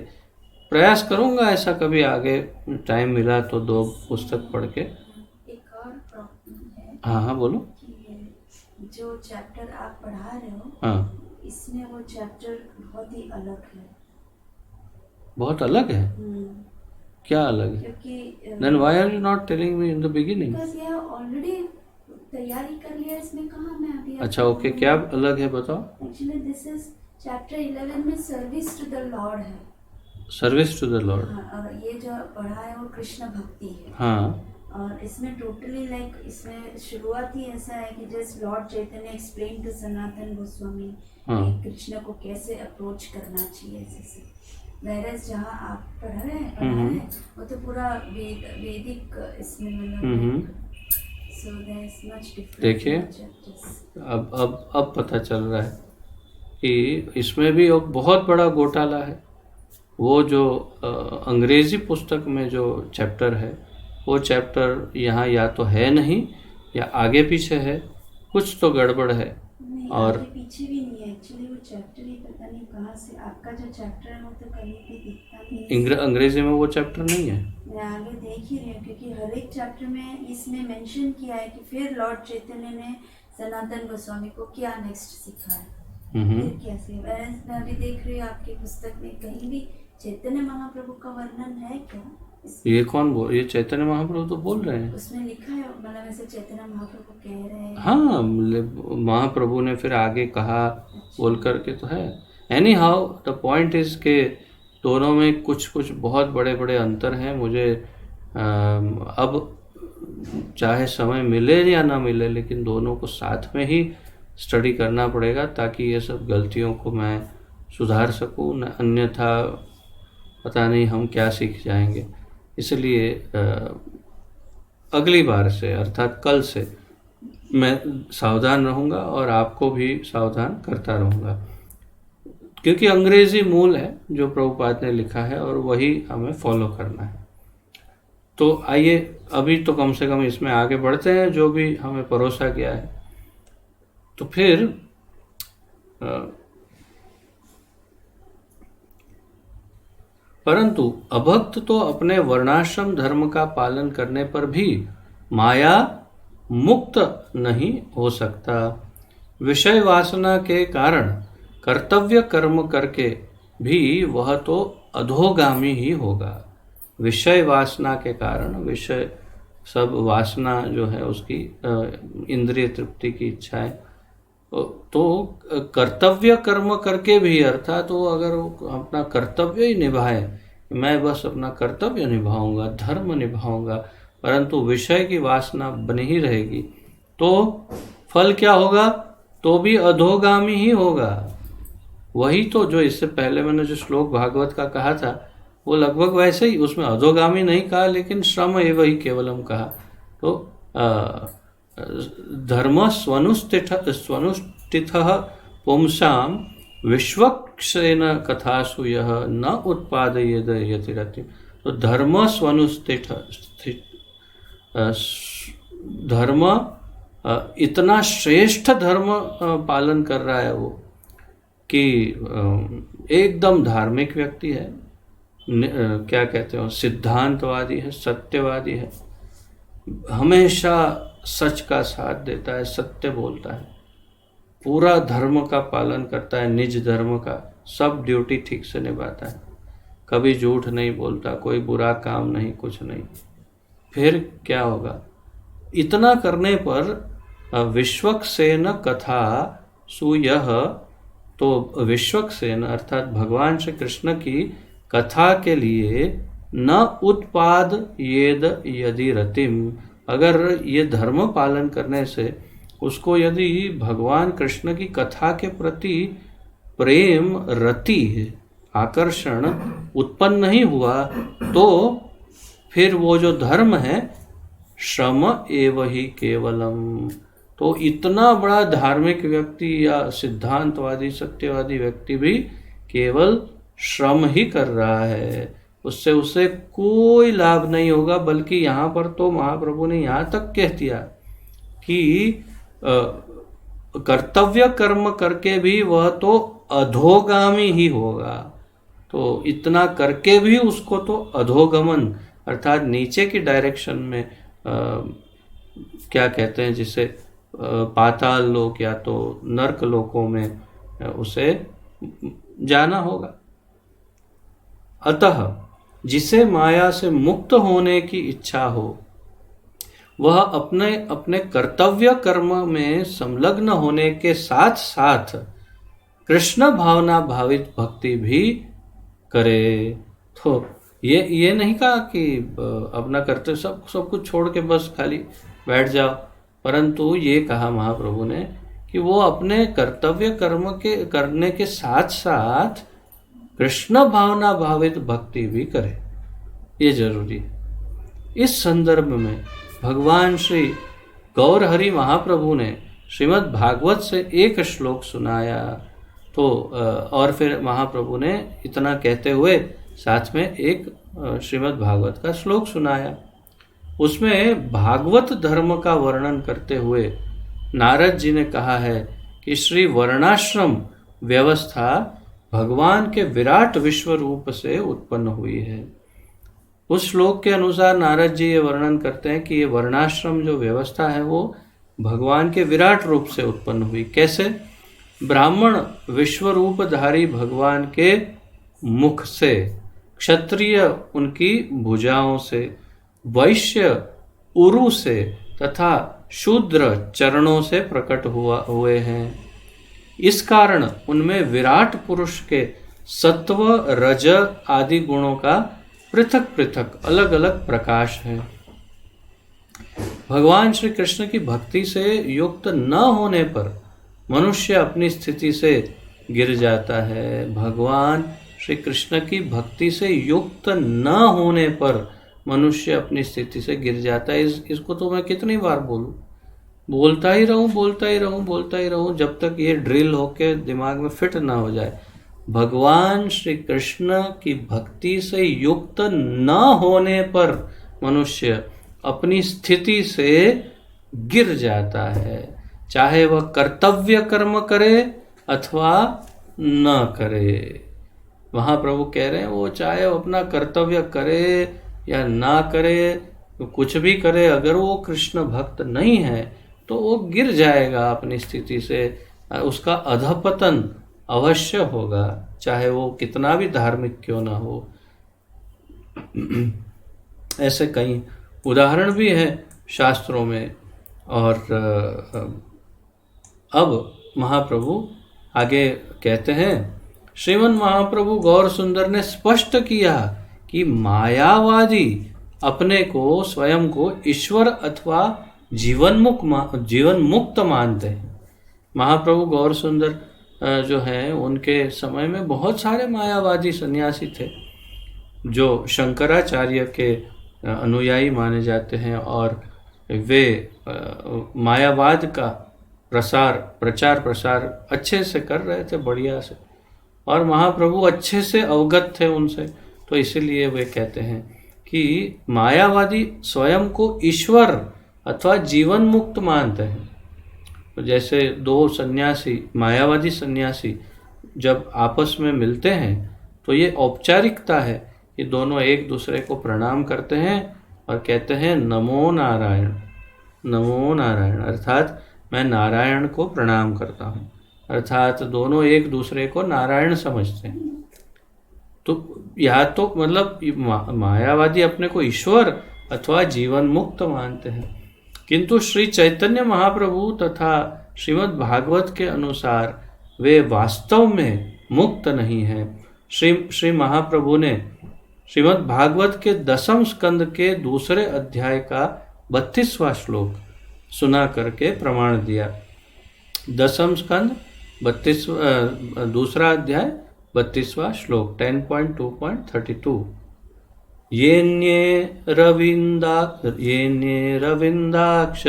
प्रयास करूंगा ऐसा कभी आगे टाइम मिला तो 2 पुस्तक पढ़ के। एक और प्रॉब्लम है। हाँ बोलो। कि जो चैप्टर आप पढ़ा रहे हो, हाँ, इसमें वो चैप्टर बहुत ही अलग है। बहुत अलग है? क्या अलग है? क्योंकि Then why are you not telling me in the beginning? because ये ऑलरेडी तैयारी कर लिया, इसमें कहाँ मैं अभी। अच्छा ओके, क्या अलग है बताओ। एक्चुअली दिस इज चैप्टर 11 में सर्विस टू द लॉर्ड है। Service to the Lord. हाँ, और ये जो पढ़ा है वो कृष्ण भक्ति है। हाँ, और इसमें टोटली इसमें शुरुआत ही ऐसा है कि just lord Chaitanya explain to Sanatan Goswami हाँ। कि कृष्ण को कैसे अप्रोच करना चाहिए ऐसे। वैरस जहाँ आप पढ़ा रहे हैं वो तो पूरा वैदिक इसमें मतलब so there is much difference। देखिए, अब पता चल रहा है कि इसमें भी एक बहुत बड़ा घोटाला है। वो जो अंग्रेजी पुस्तक में जो चैप्टर है वो चैप्टर यहाँ या तो है नहीं या आगे पीछे है, कुछ तो गड़बड़ है। नहीं, और आगे पीछे भी नहीं है। एक्चुअली वो चैप्टर ही पता नहीं कहाँ से, आपका जो चैप्टर है वो तो कहीं भी दिखता नहीं है। अंग्रेजी में वो चैप्टर नहीं है। मैं आगे देख ही रही हूँ क्योंकि हर एक चैप्टर में इसमें मेंशन किया है कि फिर लॉर्ड चैतन्य ने सनातन गोस्वामी को क्या नेक्स्ट सिखाया, फिर कैसे। मैं अभी देख रही हूँ आपकी पुस्तक में कहीं भी चैतन्य महाप्रभु का वर्णन है क्या? ये कौन बोल, ये चैतन्य महाप्रभु तो बोल रहे हैं। उसमें लिखा है, मतलब ऐसे चैतन्य महाप्रभु कह रहे हैं। हाँ, महाप्रभु ने फिर आगे कहा बोल करके तो है। Any how the point is के दोनों में कुछ कुछ बहुत बड़े बड़े अंतर हैं। मुझे अब चाहे समय मिले या ना मिले, लेकिन दोनों को साथ में ही स्टडी करना पड़ेगा ताकि ये सब गलतियों को मैं सुधार सकूं, न अन्यथा पता नहीं हम क्या सीख जाएंगे। इसलिए अगली बार से अर्थात कल से मैं सावधान रहूँगा और आपको भी सावधान करता रहूँगा, क्योंकि अंग्रेजी मूल है जो प्रभुपाद ने लिखा है और वही हमें फॉलो करना है। तो आइए अभी तो कम से कम इसमें आगे बढ़ते हैं जो भी हमें परोसा गया है। तो फिर परंतु अभक्त तो अपने वर्णाश्रम धर्म का पालन करने पर भी माया मुक्त नहीं हो सकता। विषय वासना के कारण कर्तव्य कर्म करके भी वह तो अधोगामी ही होगा। विषय वासना के कारण, विषय सब वासना जो है उसकी इंद्रिय तृप्ति की इच्छाएं, तो कर्तव्य कर्म करके भी, अर्थात वो अगर अपना कर्तव्य ही निभाए, मैं बस अपना कर्तव्य निभाऊंगा, धर्म निभाऊंगा, परंतु विषय की वासना बनी ही रहेगी, तो फल क्या होगा? तो भी अधोगामी ही होगा। वही तो जो इससे पहले मैंने जो श्लोक भागवत का कहा था वो लगभग वैसे ही, उसमें अधोगामी नहीं कहा लेकिन श्रम एवं ही केवलम कहा। तो धर्म स्वनुष्ठितः पुंसाम विश्वक्षेन कथासु यह न उत्पादयेद यतिरतिम। तो धर्म स्वनुष्ठित, धर्म इतना श्रेष्ठ धर्म पालन कर रहा है वो कि एकदम धार्मिक व्यक्ति है, क्या कहते हो, सिद्धांतवादी है, सत्यवादी है, हमेशा सच का साथ देता है, सत्य बोलता है, पूरा धर्म का पालन करता है, निज धर्म का सब ड्यूटी ठीक से निभाता है, कभी झूठ नहीं बोलता, कोई बुरा काम नहीं, कुछ नहीं। फिर क्या होगा? इतना करने पर विश्वक्सेन कथा सुयह, तो विश्वक्सेन अर्थात भगवान श्री कृष्ण की कथा के लिए न उत्पाद येद यदि रतिम, अगर ये धर्म पालन करने से उसको यदि भगवान कृष्ण की कथा के प्रति प्रेम, रति, आकर्षण उत्पन्न नहीं हुआ, तो फिर वो जो धर्म है श्रम एव ही केवलम। तो इतना बड़ा धार्मिक व्यक्ति या सिद्धांतवादी, सत्यवादी व्यक्ति भी केवल श्रम ही कर रहा है, उससे उसे कोई लाभ नहीं होगा। बल्कि यहाँ पर तो महाप्रभु ने यहाँ तक कह दिया कि कर्तव्य कर्म करके भी वह तो अधोगामी ही होगा। तो इतना करके भी उसको तो अधोगमन अर्थात नीचे की डायरेक्शन में क्या कहते हैं जिसे पाताल लोक या तो नर्क लोकों में उसे जाना होगा। अतः जिसे माया से मुक्त होने की इच्छा हो वह अपने अपने कर्तव्य कर्म में संलग्न होने के साथ साथ कृष्ण भावना भावित भक्ति भी करे। तो ये नहीं कहा कि अपना कर्तव्य सब कुछ छोड़ के बस खाली बैठ जाओ, परंतु ये कहा महाप्रभु ने कि वो अपने कर्तव्य कर्म के करने के साथ साथ कृष्ण भावना भावित भक्ति भी करे, ये जरूरी है। इस संदर्भ में भगवान श्री गौर हरि महाप्रभु ने श्रीमद् भागवत से एक श्लोक सुनाया। तो और फिर महाप्रभु ने इतना कहते हुए साथ में एक श्रीमद् भागवत का श्लोक सुनाया। उसमें भागवत धर्म का वर्णन करते हुए नारद जी ने कहा है कि श्री वर्णाश्रम व्यवस्था भगवान के विराट विश्व रूप से उत्पन्न हुई है। उस श्लोक के अनुसार नारद जी ये वर्णन करते हैं कि ये वर्णाश्रम जो व्यवस्था है वो भगवान के विराट रूप से उत्पन्न हुई। कैसे? ब्राह्मण विश्व रूपधारी भगवान के मुख से, क्षत्रिय उनकी भुजाओं से, वैश्य उरु से तथा शूद्र चरणों से प्रकट हुए हैं। इस कारण उनमें विराट पुरुष के सत्व, रज आदि गुणों का पृथक पृथक अलग अलग प्रकाश है। भगवान श्री कृष्ण की भक्ति से युक्त न होने पर मनुष्य अपनी स्थिति से गिर जाता है। भगवान श्री कृष्ण की भक्ति से युक्त न होने पर मनुष्य अपनी स्थिति से गिर जाता है। इसको तो मैं कितनी बार बोलूं, बोलता ही रहूं जब तक ये ड्रिल होके दिमाग में फिट ना हो जाए। भगवान श्री कृष्ण की भक्ति से युक्त न होने पर मनुष्य अपनी स्थिति से गिर जाता है, चाहे वह कर्तव्य कर्म करे अथवा न करे। महाप्रभु कह रहे हैं वो चाहे अपना कर्तव्य करे या ना करे, कुछ भी करे, अगर वो कृष्ण भक्त नहीं है तो वो गिर जाएगा अपनी स्थिति से, उसका अधपतन अवश्य होगा, चाहे वो कितना भी धार्मिक क्यों ना हो। ऐसे कई उदाहरण भी हैं शास्त्रों में। और अब महाप्रभु आगे कहते हैं, श्रीमन महाप्रभु गौर सुंदर ने स्पष्ट किया कि मायावादी अपने को स्वयं को ईश्वर अथवा जीवन मुक्त मानते हैं। महाप्रभु गौर सुंदर जो हैं उनके समय में बहुत सारे मायावादी सन्यासी थे जो शंकराचार्य के अनुयायी माने जाते हैं, और वे मायावाद का प्रचार प्रसार अच्छे से कर रहे थे, बढ़िया से, और महाप्रभु अच्छे से अवगत थे उनसे। तो इसीलिए वे कहते हैं कि मायावादी स्वयं को ईश्वर अथवा जीवन मुक्त मानते हैं। तो जैसे दो सन्यासी, मायावादी सन्यासी जब आपस में मिलते हैं तो ये औपचारिकता है कि दोनों एक दूसरे को प्रणाम करते हैं और कहते हैं नमो नारायण, नमो नारायण, अर्थात मैं नारायण को प्रणाम करता हूँ, अर्थात दोनों एक दूसरे को नारायण समझते हैं। तो या तो मतलब मायावादी अपने को ईश्वर अथवा जीवन मुक्त मानते हैं, किंतु श्री चैतन्य महाप्रभु तथा श्रीमद् भागवत के अनुसार वे वास्तव में मुक्त नहीं हैं। श्री महाप्रभु ने श्रीमद् भागवत के 10वें स्कंद के दूसरे अध्याय का 32वां श्लोक सुना करके प्रमाण दिया। 10वें स्कंद 32 दूसरा अध्याय 32वां श्लोक 10.2.32। येन्ये रविन्दाक्ष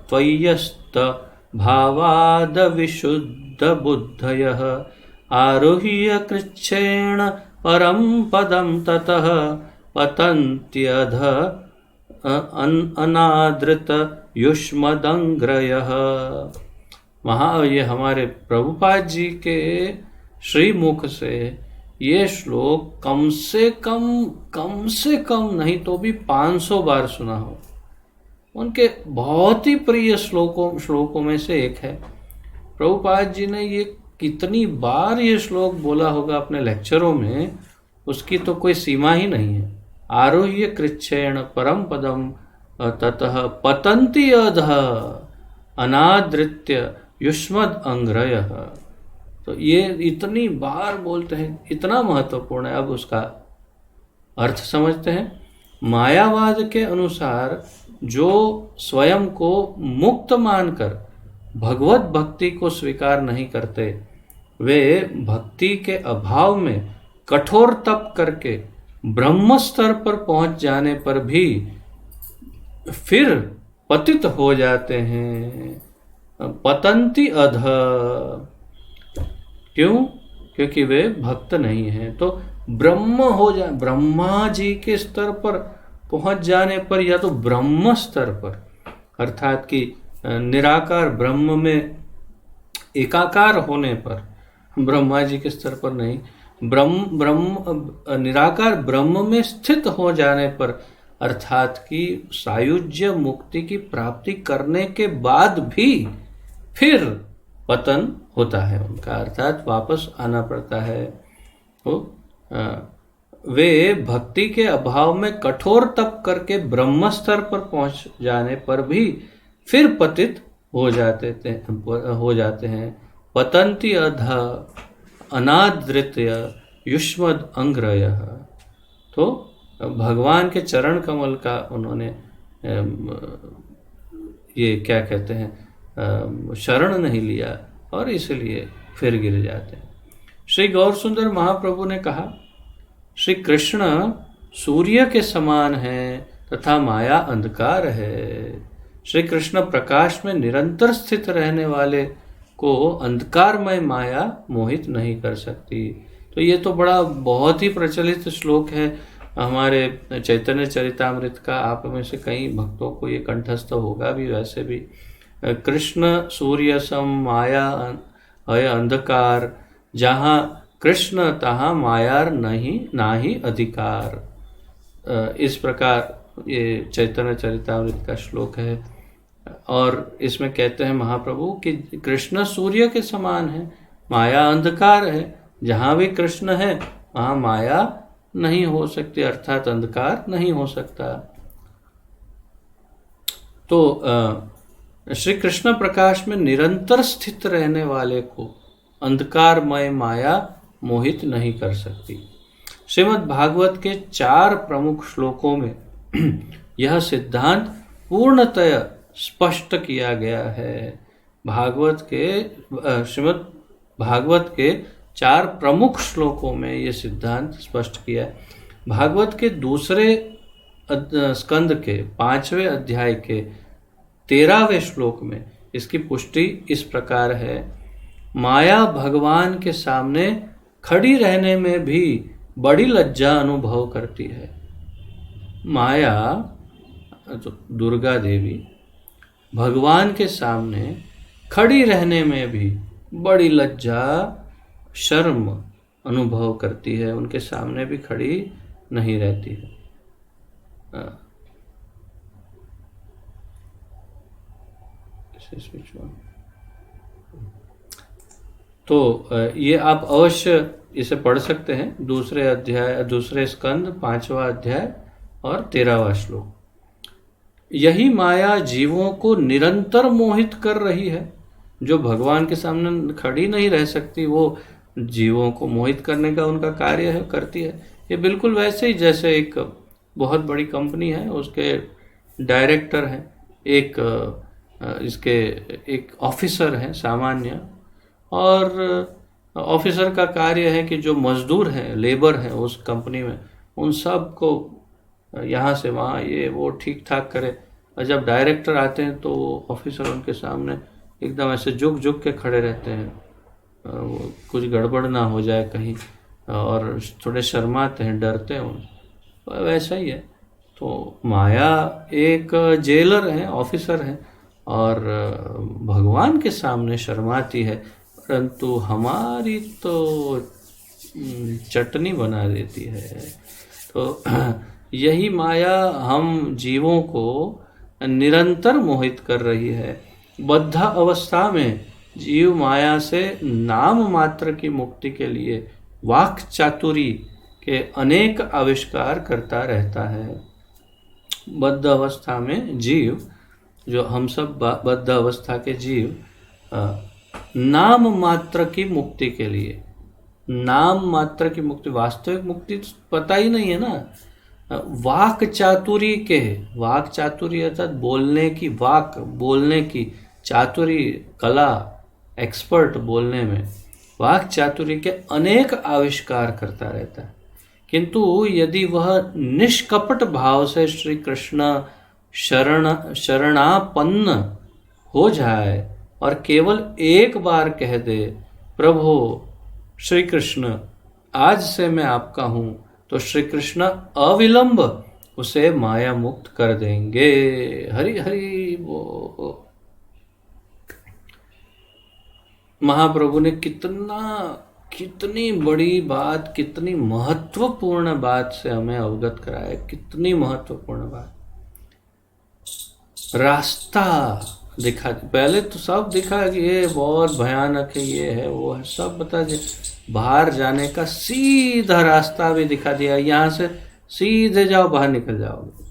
त्वय्यस्त भावादविशुद्धबुद्धयः आरुह्य कृच्छ्रेण परं पदं ततः पतन्त्यध अनादृत युष्मदंग्रयः। ये हमारे प्रभुपाद जी के श्रीमुख से ये श्लोक कम से कम नहीं तो भी 500 बार सुना हो। उनके बहुत ही प्रिय श्लोकों में से एक है। प्रभुपाद जी ने ये कितनी बार ये श्लोक बोला होगा अपने लेक्चरों में, उसकी तो कोई सीमा ही नहीं है। आरुह्य कृच्छ्रेण परम पदम ततः पतन्ति अधः अनादृत्य युष्मद् अंग्रयः। तो ये इतनी बार बोलते हैं, इतना महत्वपूर्ण है। अब उसका अर्थ समझते हैं। मायावाद के अनुसार जो स्वयं को मुक्त मानकर भगवत भक्ति को स्वीकार नहीं करते, वे भक्ति के अभाव में कठोर तप करके ब्रह्म स्तर पर पहुंच जाने पर भी फिर पतित हो जाते हैं। पतंती अध, क्यों? क्योंकि वे भक्त नहीं हैं। तो ब्रह्मा जी के स्तर पर पहुंच जाने पर, या तो ब्रह्म स्तर पर अर्थात कि निराकार ब्रह्म में एकाकार होने पर, ब्रह्मा जी के स्तर पर नहीं, निराकार ब्रह्म में स्थित हो जाने पर, अर्थात कि सायुज्य मुक्ति की प्राप्ति करने के बाद भी फिर पतन होता है उनका, अर्थात वापस आना पड़ता है। तो वे भक्ति के अभाव में कठोर तप करके ब्रह्म स्तर पर पहुंच जाने पर भी फिर पतित हो जाते हैं। पतंती अध अनादृत्य युष्मद् अंग्रयः। तो भगवान के चरण कमल का उन्होंने ये क्या कहते हैं, शरण नहीं लिया और इसलिए फिर गिर जाते हैं। श्री गौर सुंदर महाप्रभु ने कहा, श्री कृष्ण सूर्य के समान हैं तथा माया अंधकार है। श्री कृष्ण प्रकाश में निरंतर स्थित रहने वाले को अंधकारमय माया मोहित नहीं कर सकती। तो ये तो बहुत ही प्रचलित श्लोक है हमारे चैतन्य चरितामृत का। आप में से कई भक्तों को ये कंठस्थ होगा भी। वैसे भी कृष्ण सूर्य सम माया अय अंधकार, जहाँ कृष्ण तहाँ मायार नहीं नाही अधिकार। इस प्रकार ये चैतन्य चरितामृत का श्लोक है। और इसमें कहते हैं महाप्रभु कि कृष्ण सूर्य के समान है, माया अंधकार है, जहाँ भी कृष्ण है वहाँ माया नहीं हो सकती, अर्थात अंधकार नहीं हो सकता। तो श्री कृष्ण प्रकाश में निरंतर स्थित रहने वाले को अंधकारमय माया मोहित नहीं कर सकती। श्रीमद् भागवत के 4 प्रमुख श्लोकों में यह सिद्धांत पूर्णतया स्पष्ट किया गया है। श्रीमद् भागवत के 4 प्रमुख श्लोकों में यह सिद्धांत स्पष्ट किया है। भागवत के दूसरे स्कंद के 5वें अध्याय के 13वें श्लोक में इसकी पुष्टि इस प्रकार है। माया भगवान के सामने खड़ी रहने में भी बड़ी लज्जा अनुभव करती है। माया तो दुर्गा देवी भगवान के सामने खड़ी रहने में भी बड़ी लज्जा शर्म अनुभव करती है, उनके सामने भी खड़ी नहीं रहती है। तो ये आप अवश्य इसे पढ़ सकते हैं, दूसरे स्कंद 5वां अध्याय और 13वां श्लोक। यही माया जीवों को निरंतर मोहित कर रही है। जो भगवान के सामने खड़ी नहीं रह सकती वो जीवों को मोहित करने का उनका कार्य है, करती है। ये बिल्कुल वैसे ही जैसे एक बहुत बड़ी कंपनी है, उसके डायरेक्टर हैं, एक ऑफिसर हैं सामान्य, और ऑफिसर का कार्य है कि जो मजदूर हैं, लेबर हैं उस कंपनी में, उन सब को यहाँ से वहाँ ये वो ठीक ठाक करे। और जब डायरेक्टर आते हैं तो ऑफिसर उनके सामने एकदम ऐसे झुक के खड़े रहते हैं, वो कुछ गड़बड़ ना हो जाए कहीं, और थोड़े शर्माते हैं, डरते हैं। वैसा ही है। तो माया एक जेलर है, ऑफिसर है, और भगवान के सामने शर्माती है, परंतु हमारी तो चटनी बना देती है। तो यही माया हम जीवों को निरंतर मोहित कर रही है। बद्ध अवस्था में जीव माया से नाम मात्र की मुक्ति के लिए वाक् चातुरी के अनेक आविष्कार करता रहता है। बद्ध अवस्था में जीव, जो हम सब बद्ध अवस्था के जीव, नाम मात्र की मुक्ति के लिए, नाम मात्र की मुक्ति, वास्तविक मुक्ति तो पता ही नहीं है ना। वाक चातुरी के, वाक चातुरी अर्थात बोलने की, वाक बोलने की, चातुरी कला, एक्सपर्ट बोलने में, वाक चातुरी के अनेक आविष्कार करता रहता है। किंतु यदि वह निष्कपट भाव से श्री कृष्ण शरणापन्न हो जाए और केवल एक बार कह दे, प्रभु श्री कृष्ण आज से मैं आपका हूँ, तो श्री कृष्ण अविलंब उसे माया मुक्त कर देंगे। हरि हरि वो महाप्रभु ने कितनी बड़ी बात, कितनी महत्वपूर्ण बात से हमें अवगत कराया। कितनी महत्वपूर्ण बात। रास्ता दिखा, पहले तो सब दिखा कि ये बहुत भयानक है, ये है वो है, सब बता दिया। बाहर जाने का सीधा रास्ता भी दिखा दिया, यहाँ से सीधे जाओ, बाहर निकल जाओगे,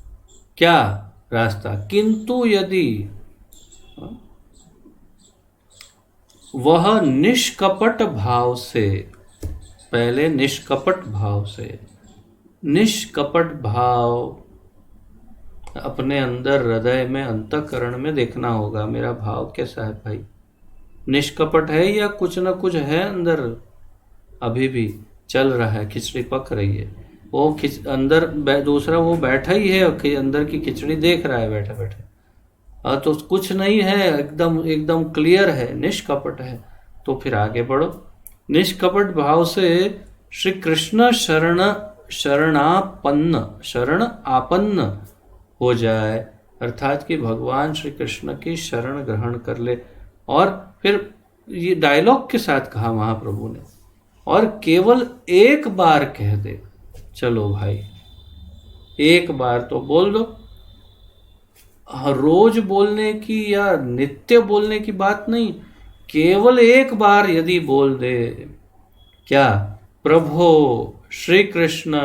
क्या रास्ता। किंतु यदि वह निष्कपट भाव से, पहले निष्कपट भाव से, निष्कपट भाव अपने अंदर हृदय में, अंतःकरण में देखना होगा, मेरा भाव कैसा है भाई, निष्कपट है या कुछ न कुछ है अंदर, अभी भी चल रहा है, खिचड़ी पक रही है। वो अंदर दूसरा वो बैठा ही है, अंदर की खिचड़ी देख रहा है बैठे बैठे, तो कुछ नहीं है, एकदम क्लियर है, निष्कपट है। तो फिर आगे बढ़ो। निष्कपट भाव से श्री कृष्ण शरण आपन्न हो जाए अर्थात कि भगवान श्री कृष्ण की शरण ग्रहण कर ले। और फिर ये डायलॉग के साथ कहा महाप्रभु ने, और केवल एक बार कह दे। चलो भाई, एक बार तो बोल दो। रोज बोलने की या नित्य बोलने की बात नहीं, केवल एक बार यदि बोल दे, क्या, प्रभो श्री कृष्ण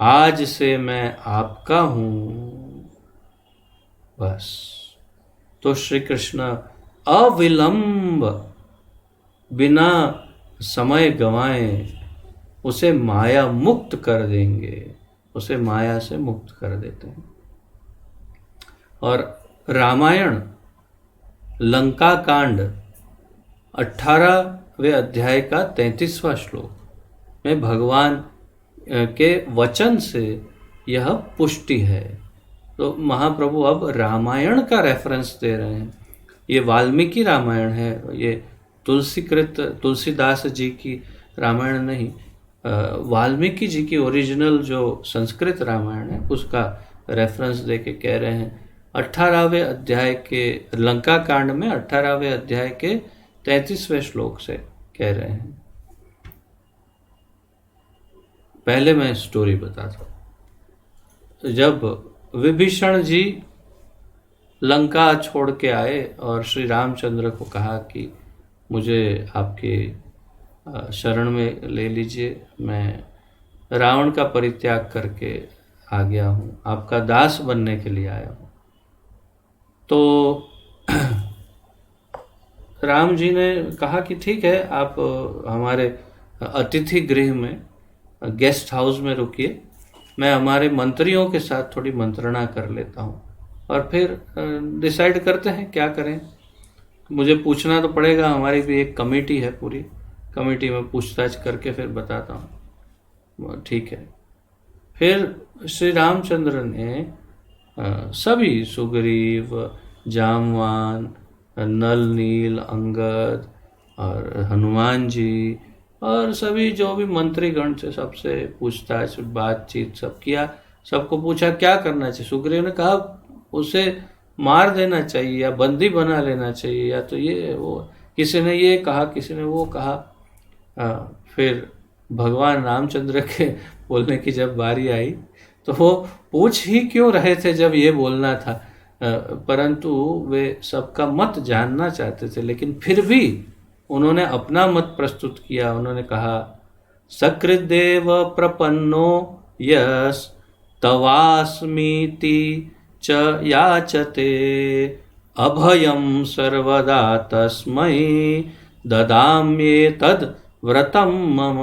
आज से मैं आपका हूं, बस, तो श्री कृष्ण अविलंब बिना समय गंवाए उसे माया मुक्त कर देंगे, उसे माया से मुक्त कर देते हैं। और रामायण लंका कांड 18वें अध्याय का 33वां श्लोक में भगवान के वचन से यह पुष्टि है। तो महाप्रभु अब रामायण का रेफरेंस दे रहे हैं। ये वाल्मीकि रामायण है, ये तुलसीदास जी की रामायण नहीं, वाल्मीकि जी की ओरिजिनल जो संस्कृत रामायण है उसका रेफरेंस दे के कह रहे हैं। 18वें अध्याय के, लंका कांड में 18वें अध्याय के 33वें श्लोक से कह रहे हैं। पहले मैं स्टोरी बताता हूँ। जब विभीषण जी लंका छोड़ के आए और श्री रामचंद्र को कहा कि मुझे आपके शरण में ले लीजिए, मैं रावण का परित्याग करके आ गया हूँ, आपका दास बनने के लिए आया हूँ। तो राम जी ने कहा कि ठीक है, आप हमारे अतिथि गृह में, गेस्ट हाउस में रुकिए, मैं हमारे मंत्रियों के साथ थोड़ी मंत्रणा कर लेता हूँ और फिर डिसाइड करते हैं क्या करें। मुझे पूछना तो पड़ेगा, हमारी भी एक कमेटी है, पूरी कमेटी में पूछताछ करके फिर बताता हूँ। ठीक है। फिर श्री रामचंद्र ने सभी, सुग्रीव, जामवान, नल, नील, अंगद और हनुमान जी और सभी जो भी मंत्रीगण थे सबसे पूछताछ, बातचीत सब किया। सबको पूछा क्या करना चाहिए। सुग्रीव ने कहा उसे मार देना चाहिए या बंदी बना लेना चाहिए, या तो ये वो, किसी ने ये कहा, किसी ने वो कहा। फिर भगवान रामचंद्र के बोलने की जब बारी आई तो वो पूछ ही क्यों रहे थे जब ये बोलना था, परंतु वे सबका मत जानना चाहते थे। लेकिन फिर भी उन्होंने अपना मत प्रस्तुत किया। उन्होंने कहा, सकृदेव प्रपन्नो यस तवास्मीति च याचते अभयं सर्वदा तस्मै ददाम्येतद् व्रतं मम।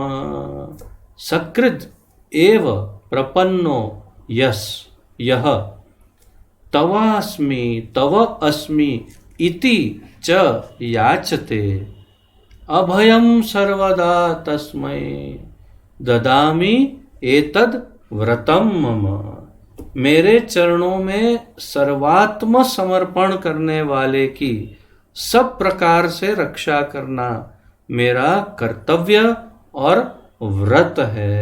सकृद एव प्रपन्नो यस यह तवास्मि तव अस्मि इति च याचते अभयं सर्वदा तस्मै ददामि एतद् व्रतं मम। मेरे चरणों में सर्वात्म समर्पण करने वाले की सब प्रकार से रक्षा करना मेरा कर्तव्य और व्रत है।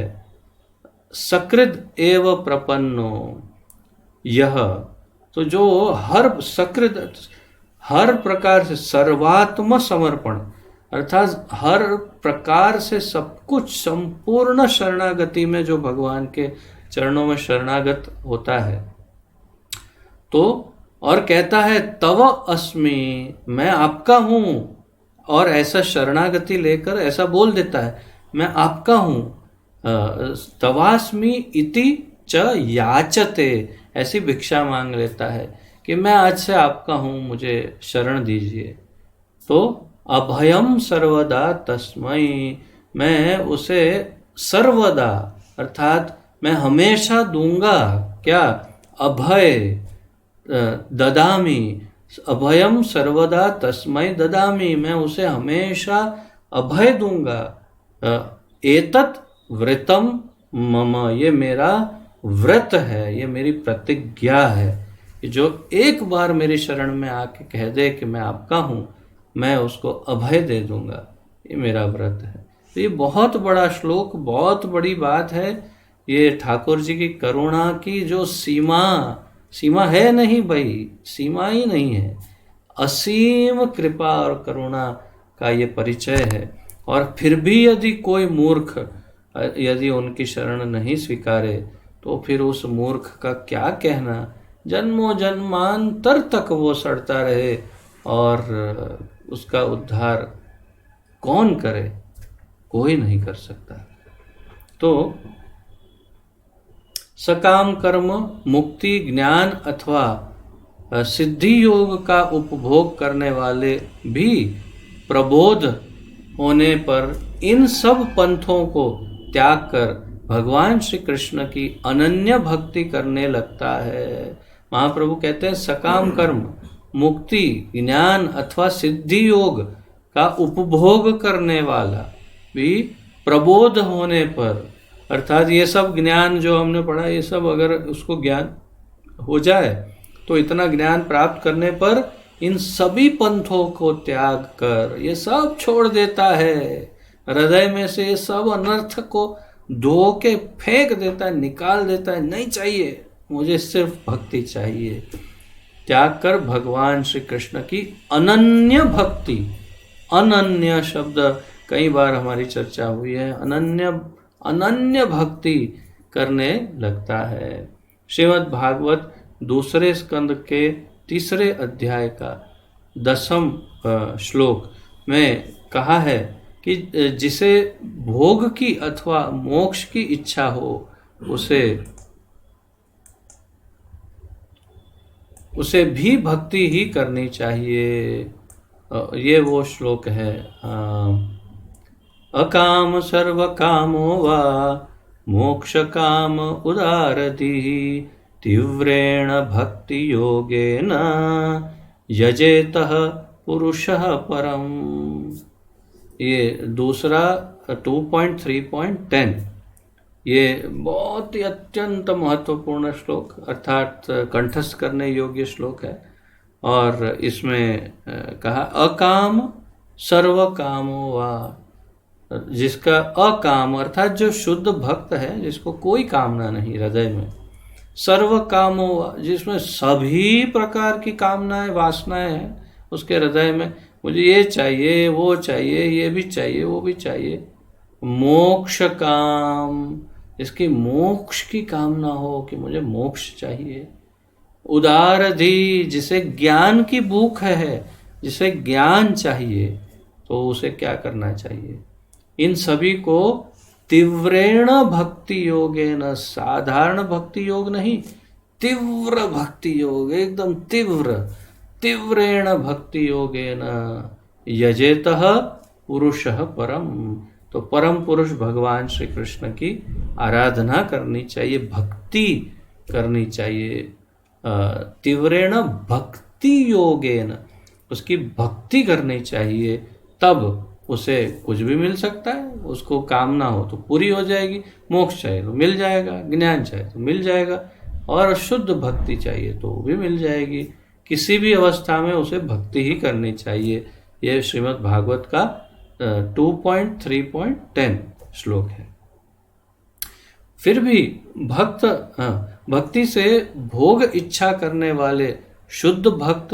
सकृद एव प्रपन्नो यह, तो जो सकृद हर प्रकार से सर्वात्म समर्पण, अर्थात हर प्रकार से सब कुछ संपूर्ण शरणागति में जो भगवान के चरणों में शरणागत होता है, तो और कहता है तव अस्मि, मैं आपका हूँ, और ऐसा शरणागति लेकर ऐसा बोल देता है मैं आपका हूँ। तवास्मि इति च याचते, ऐसी भिक्षा मांग लेता है कि मैं आज से आपका हूँ, मुझे शरण दीजिए। तो अभयम सर्वदा तस्मै, मैं उसे सर्वदा अर्थात मैं हमेशा दूंगा। क्या? अभय ददामी, अभयम सर्वदा तस्मै ददामी, मैं उसे हमेशा अभय दूंगा। एतत् व्रतम मम, ये मेरा व्रत है, ये मेरी प्रतिज्ञा है कि जो एक बार मेरी शरण में आके कह दे कि मैं आपका हूँ, मैं उसको अभय दे दूंगा, ये मेरा व्रत है। तो ये बहुत बड़ा श्लोक, बहुत बड़ी बात है। ये ठाकुर जी की करुणा की जो सीमा सीमा है नहीं भाई, सीमा ही नहीं है। असीम कृपा और करुणा का ये परिचय है। और फिर भी यदि कोई मूर्ख यदि उनकी शरण नहीं स्वीकारे तो फिर उस मूर्ख का क्या कहना। जन्मों जन्मांतर तक वो सड़ता रहे और उसका उद्धार कौन करे, कोई नहीं कर सकता। तो सकाम कर्म, मुक्ति, ज्ञान अथवा सिद्धि योग का उपभोग करने वाले भी प्रबोध होने पर इन सब पंथों को त्याग कर भगवान श्री कृष्ण की अनन्य भक्ति करने लगता है। महाप्रभु कहते हैं सकाम कर्म, मुक्ति, ज्ञान अथवा सिद्धि योग का उपभोग करने वाला भी प्रबोध होने पर, अर्थात ये सब ज्ञान जो हमने पढ़ा ये सब अगर उसको ज्ञान हो जाए तो इतना ज्ञान प्राप्त करने पर इन सभी पंथों को त्याग कर ये सब छोड़ देता है। हृदय में से सब अनर्थ को धो के फेंक देता है, निकाल देता है। नहीं चाहिए, मुझे सिर्फ भक्ति चाहिए। त्याग कर भगवान श्री कृष्ण की अनन्य भक्ति, अनन्य शब्द कई बार हमारी चर्चा हुई है, अनन्य भक्ति करने लगता है। श्रीमद् भागवत दूसरे स्कंद के 3 अध्याय का 10वां श्लोक में कहा है कि जिसे भोग की अथवा मोक्ष की इच्छा हो उसे भी भक्ति ही करनी चाहिए। ये वो श्लोक है। अकाम सर्व कामो वा मोक्ष काम उदारतिः तीव्रेण भक्ति योगेन यजेतः पुरुषः परम। ये दूसरा 2.3.10 ये बहुत ही अत्यंत महत्वपूर्ण श्लोक अर्थात कंठस्थ करने योग्य श्लोक है। और इसमें कहा अकाम सर्व कामो वा, जिसका अकाम अर्थात जो शुद्ध भक्त है, जिसको कोई कामना नहीं हृदय में, सर्व कामो वा जिसमें सभी प्रकार की कामनाएं वासनाएं हैं उसके हृदय में, मुझे ये चाहिए वो चाहिए ये भी चाहिए वो भी चाहिए। मोक्ष काम, इसकी मोक्ष की कामना हो कि मुझे मोक्ष चाहिए। उदारधि जिसे ज्ञान की भूख है, जिसे ज्ञान चाहिए, तो उसे क्या करना चाहिए। इन सभी को तीव्रेण भक्ति योगेन, साधारण भक्ति योग नहीं, तीव्र भक्ति योग, एकदम तीव्रेण भक्ति योगेन यजेतः पुरुषः परम। तो परम पुरुष भगवान श्री कृष्ण की आराधना करनी चाहिए, भक्ति करनी चाहिए। तीव्रेण भक्ति योगेन, उसकी भक्ति करनी चाहिए, तब उसे कुछ भी मिल सकता है। उसको कामना हो तो पूरी हो जाएगी, मोक्ष चाहिए तो मिल जाएगा, ज्ञान चाहिए तो मिल जाएगा, और शुद्ध भक्ति चाहिए तो भी मिल जाएगी। किसी भी अवस्था में उसे भक्ति ही करनी चाहिए। यह श्रीमद् भागवत का 2.3.10 श्लोक है। फिर भी भक्ति से भोग इच्छा करने वाले शुद्ध भक्त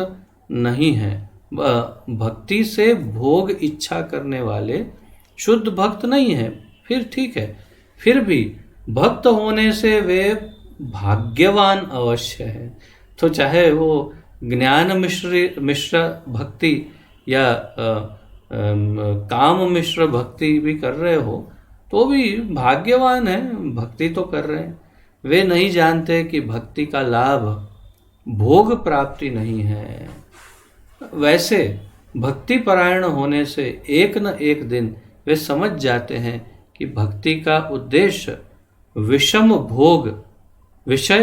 नहीं हैं। भक्ति से भोग इच्छा करने वाले शुद्ध भक्त नहीं हैं, फिर ठीक है। फिर भी भक्त होने से वे भाग्यवान अवश्य हैं। तो चाहे वो ज्ञान मिश्र भक्ति या काम मिश्र भक्ति भी कर रहे हो तो भी भाग्यवान है, भक्ति तो कर रहे हैं। वे नहीं जानते कि भक्ति का लाभ भोग प्राप्ति नहीं है। वैसे भक्ति परायण होने से एक न एक दिन वे समझ जाते हैं कि भक्ति का उद्देश्य विषय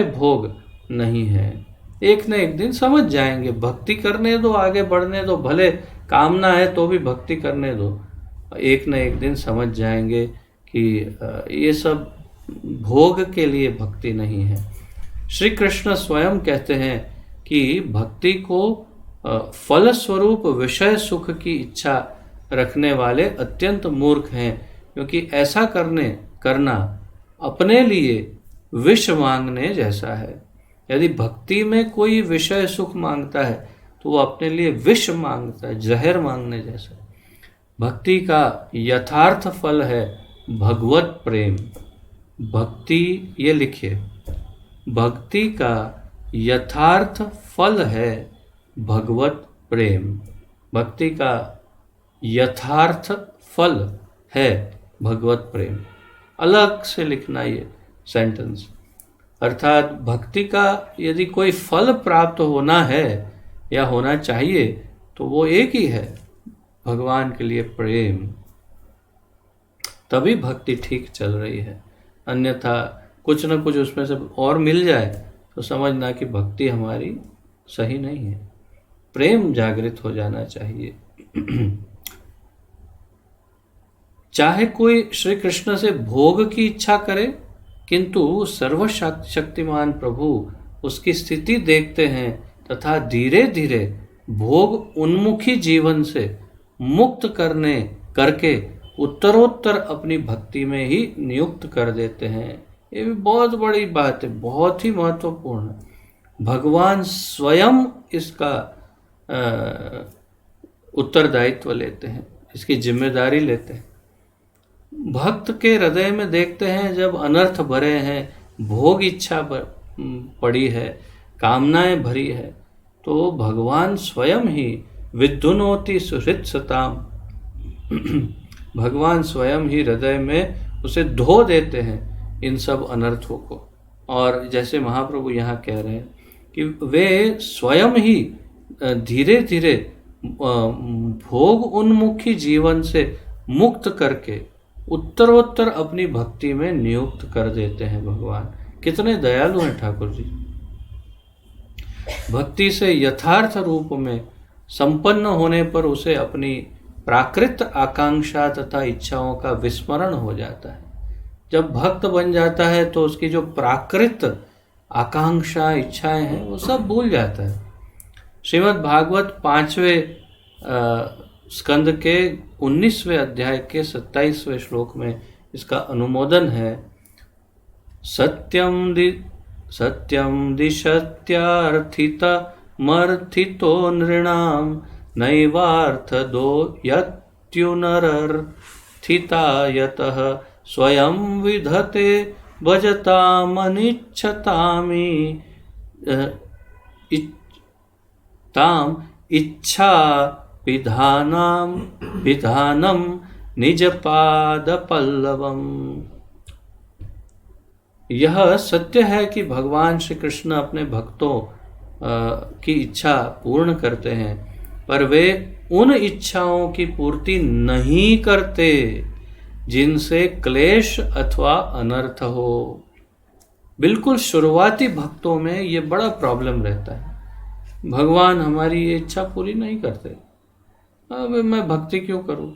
भोग नहीं है। एक न एक दिन समझ जाएंगे, भक्ति करने दो, आगे बढ़ने दो, भले कामना है तो भी भक्ति करने दो। एक न एक दिन समझ जाएंगे कि ये सब भोग के लिए भक्ति नहीं है। श्री कृष्ण स्वयं कहते हैं कि भक्ति को फल स्वरूप विषय सुख की इच्छा रखने वाले अत्यंत मूर्ख हैं, क्योंकि ऐसा करना अपने लिए विष मांगने जैसा है। यदि भक्ति में कोई विषय सुख मांगता है तो वो अपने लिए विष मांगता है, जहर मांगने जैसा। भक्ति का यथार्थ फल है भगवत प्रेम। भक्ति, ये लिखिए, भक्ति का यथार्थ फल है भगवत प्रेम। भक्ति का यथार्थ फल है भगवत प्रेम। अलग से लिखना ये सेंटेंस। अर्थात भक्ति का यदि कोई फल प्राप्त होना है या होना चाहिए तो वो एक ही है, भगवान के लिए प्रेम। तभी भक्ति ठीक चल रही है। अन्यथा कुछ न कुछ उसमें से और मिल जाए तो समझना कि भक्ति हमारी सही नहीं है। प्रेम जागृत हो जाना चाहिए। चाहे कोई श्री कृष्ण से भोग की इच्छा करे, किंतु सर्वशक्तिमान प्रभु उसकी स्थिति देखते हैं तथा धीरे धीरे भोग उन्मुखी जीवन से मुक्त करके उत्तरोत्तर अपनी भक्ति में ही नियुक्त कर देते हैं। ये भी बहुत बड़ी बात है, बहुत ही महत्वपूर्ण। भगवान स्वयं इसका उत्तरदायित्व लेते हैं, इसकी जिम्मेदारी लेते हैं। भक्त के हृदय में देखते हैं जब अनर्थ भरे हैं, भोग इच्छा पड़ी है, कामनाएं भरी है, तो भगवान स्वयं ही विद्युनोति सुहृत सताम, भगवान स्वयं ही हृदय में उसे धो देते हैं इन सब अनर्थों को। और जैसे महाप्रभु यहाँ कह रहे हैं कि वे स्वयं ही धीरे धीरे भोग उन्मुखी जीवन से मुक्त करके उत्तरोत्तर अपनी भक्ति में नियुक्त कर देते हैं। भगवान कितने दयालु हैं ठाकुर जी। भक्ति से यथार्थ रूप में संपन्न होने पर उसे अपनी प्राकृत आकांक्षा तथा इच्छाओं का विस्मरण हो जाता है। जब भक्त बन जाता है तो उसकी जो प्राकृत आकांक्षा इच्छाएं हैं वो सब भूल जाता है। श्रीमद् भागवत 5वें स्कंद के 19वें अध्याय के 27वें श्लोक में इसका अनुमोदन है। सत्यम दिशत्यार्थिता मर्थितो नृणाम नैवार्थदो यत्युनरर्थिता यतः स्वयं विधते भजतामनिच्छतामि ताम इच्छा विधानम निज पाद पल्लवम। यह सत्य है कि भगवान श्री कृष्ण अपने भक्तों की इच्छा पूर्ण करते हैं, पर वे उन इच्छाओं की पूर्ति नहीं करते जिनसे क्लेश अथवा अनर्थ हो। बिल्कुल शुरुआती भक्तों में ये बड़ा प्रॉब्लम रहता है। भगवान हमारी ये इच्छा पूरी नहीं करते, अब मैं भक्ति क्यों करूं?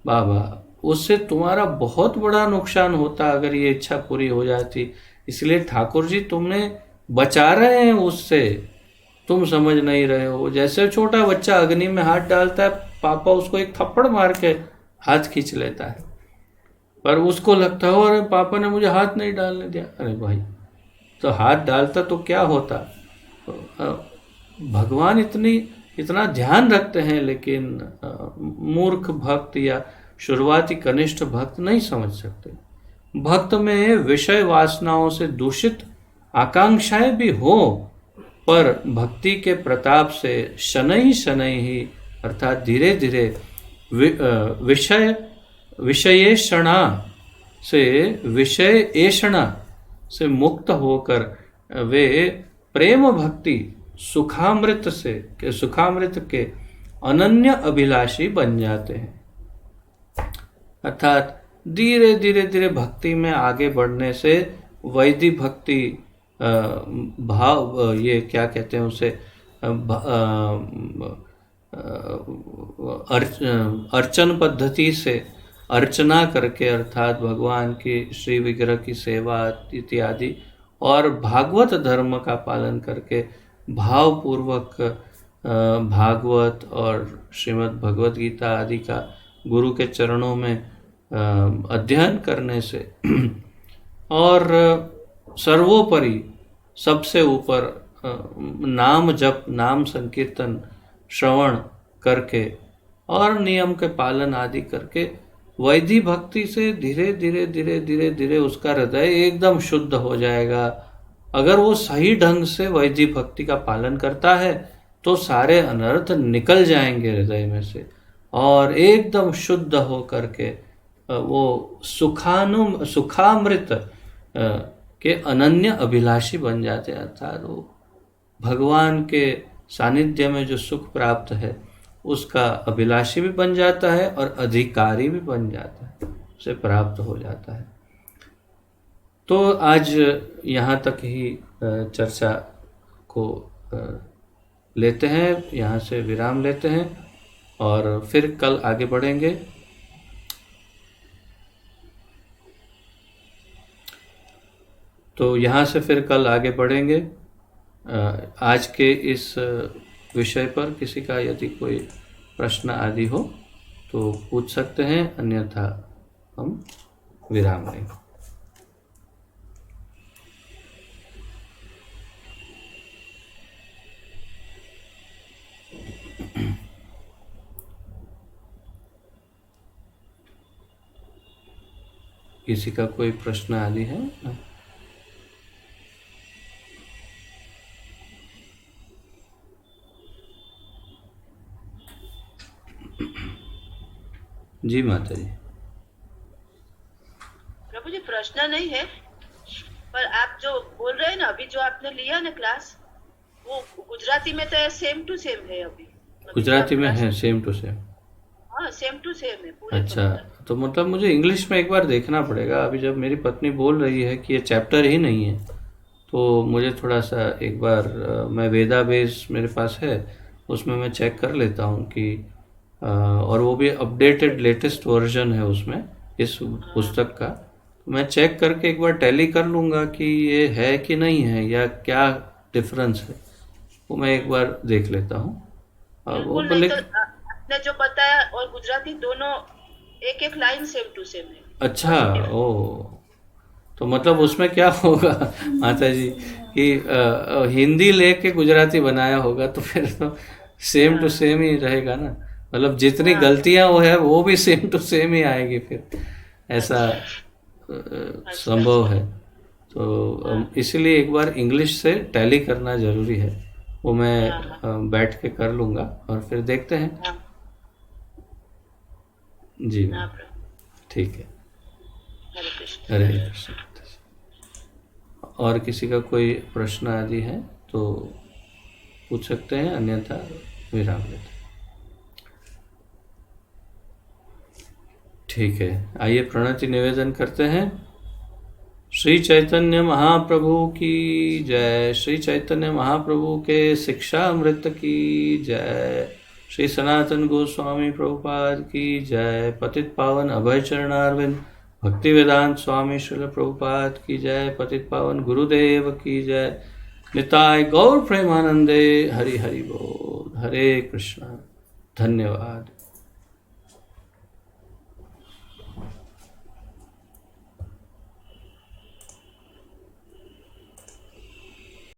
बाबा, उससे तुम्हारा बहुत बड़ा नुकसान होता अगर ये इच्छा पूरी हो जाती। इसलिए ठाकुर जी तुमने बचा रहे हैं उससे, तुम समझ नहीं रहे हो। जैसे छोटा बच्चा अग्नि में हाथ डालता है, पापा उसको एक थप्पड़ मार के हाथ खींच लेता है, पर उसको लगता है अरे पापा ने मुझे हाथ नहीं डालने दिया। अरे भाई, तो हाथ डालता तो क्या होता? भगवान इतना ध्यान रखते हैं, लेकिन मूर्ख भक्त या शुरुआती कनिष्ठ भक्त नहीं समझ सकते। भक्त में विषय वासनाओं से दूषित आकांक्षाएं भी हो, पर भक्ति के प्रताप से शनै शनै ही अर्थात धीरे धीरे विषयेषणा से मुक्त होकर वे प्रेम भक्ति सुखामृत के अनन्य अभिलाषी बन जाते हैं। अर्थात धीरे धीरे भक्ति में आगे बढ़ने से वैदिक भक्ति भाव, ये क्या कहते हैं उसे, अर्चन पद्धति से अर्चना करके अर्थात भगवान की श्री विग्रह की सेवा इत्यादि और भागवत धर्म का पालन करके भावपूर्वक भागवत और श्रीमद् भगवत गीता आदि का गुरु के चरणों में अध्ययन करने से और सर्वोपरि सबसे ऊपर नाम जप, नाम संकीर्तन, श्रवण करके और नियम के पालन आदि करके वैधि भक्ति से धीरे धीरे धीरे धीरे धीरे उसका हृदय एकदम शुद्ध हो जाएगा। अगर वो सही ढंग से वैधि भक्ति का पालन करता है तो सारे अनर्थ निकल जाएंगे हृदय में से और एकदम शुद्ध हो करके वो सुखामृत के अनन्य अभिलाषी बन जाते हैं। अर्थात वो भगवान के सानिध्य में जो सुख प्राप्त है उसका अभिलाषी भी बन जाता है और अधिकारी भी बन जाता है, उसे प्राप्त हो जाता है। तो आज यहाँ तक ही चर्चा को लेते हैं, यहाँ से विराम लेते हैं और फिर कल आगे बढ़ेंगे। तो यहाँ से फिर कल आगे बढ़ेंगे। आज के इस विषय पर किसी का यदि कोई प्रश्न आदि हो तो पूछ सकते हैं, अन्यथा हम विराम लेंगे। किसी का कोई प्रश्न आदि है? जी माता जी। प्रभु जी प्रश्न नहीं है, पर आप जो बोल रहे हैं ना, अभी जो आपने लिया ना क्लास, वो गुजराती में तो सेम टू सेम है। अभी गुजराती में है सेम टू सेम? हाँ सेम टू सेम है पूरे। अच्छा, तो मतलब मुझे इंग्लिश में एक बार देखना पड़ेगा। अभी जब मेरी पत्नी बोल रही है कि ये चैप्टर ही नहीं है तो मुझे थोड़ा सा एक बार मैं वेदा बेस मेरे पास है उसमें मैं चेक कर लेता हूँ कि और वो भी अपडेटेड लेटेस्ट वर्जन है उसमें इस पुस्तक का। तो मैं चेक करके एक बार टैली कर लूँगा कि ये है कि नहीं है या क्या डिफरेंस है, वो मैं एक बार देख लेता हूँ। वो नहीं तो आपने जो बताया और गुजराती दोनों एक एक लाइन सेम टू सेम है। अच्छा, ओ तो मतलब उसमें क्या होगा माता जी कि हिंदी लेके गुजराती बनाया होगा तो फिर तो सेम टू सेम ही रहेगा ना। मतलब जितनी गलतियां वो है वो भी सेम टू सेम ही आएगी, फिर ऐसा संभव है। तो इसलिए एक बार इंग्लिश से टैली करना जरूरी है, वो मैं बैठ के कर लूँगा और फिर देखते हैं। जी ठीक है। हरे कृष्ण। और किसी का कोई प्रश्न आदि है तो पूछ सकते हैं, अन्यथा विराम लेते हैं। ठीक है, आइए प्रणति निवेदन करते हैं। श्री चैतन्य महाप्रभु की जय। श्री चैतन्य महाप्रभु के शिक्षा अमृत की जय। श्री सनातन गोस्वामी प्रभुपाद की जय। पतित पावन अभय चरणारविंद भक्ति वेदांत स्वामी श्रील प्रभुपाद की जय। पतित पावन गुरुदेव की जय। निताय गौर प्रेमानंदे। हरि हरि बोल। हरे कृष्ण। धन्यवाद।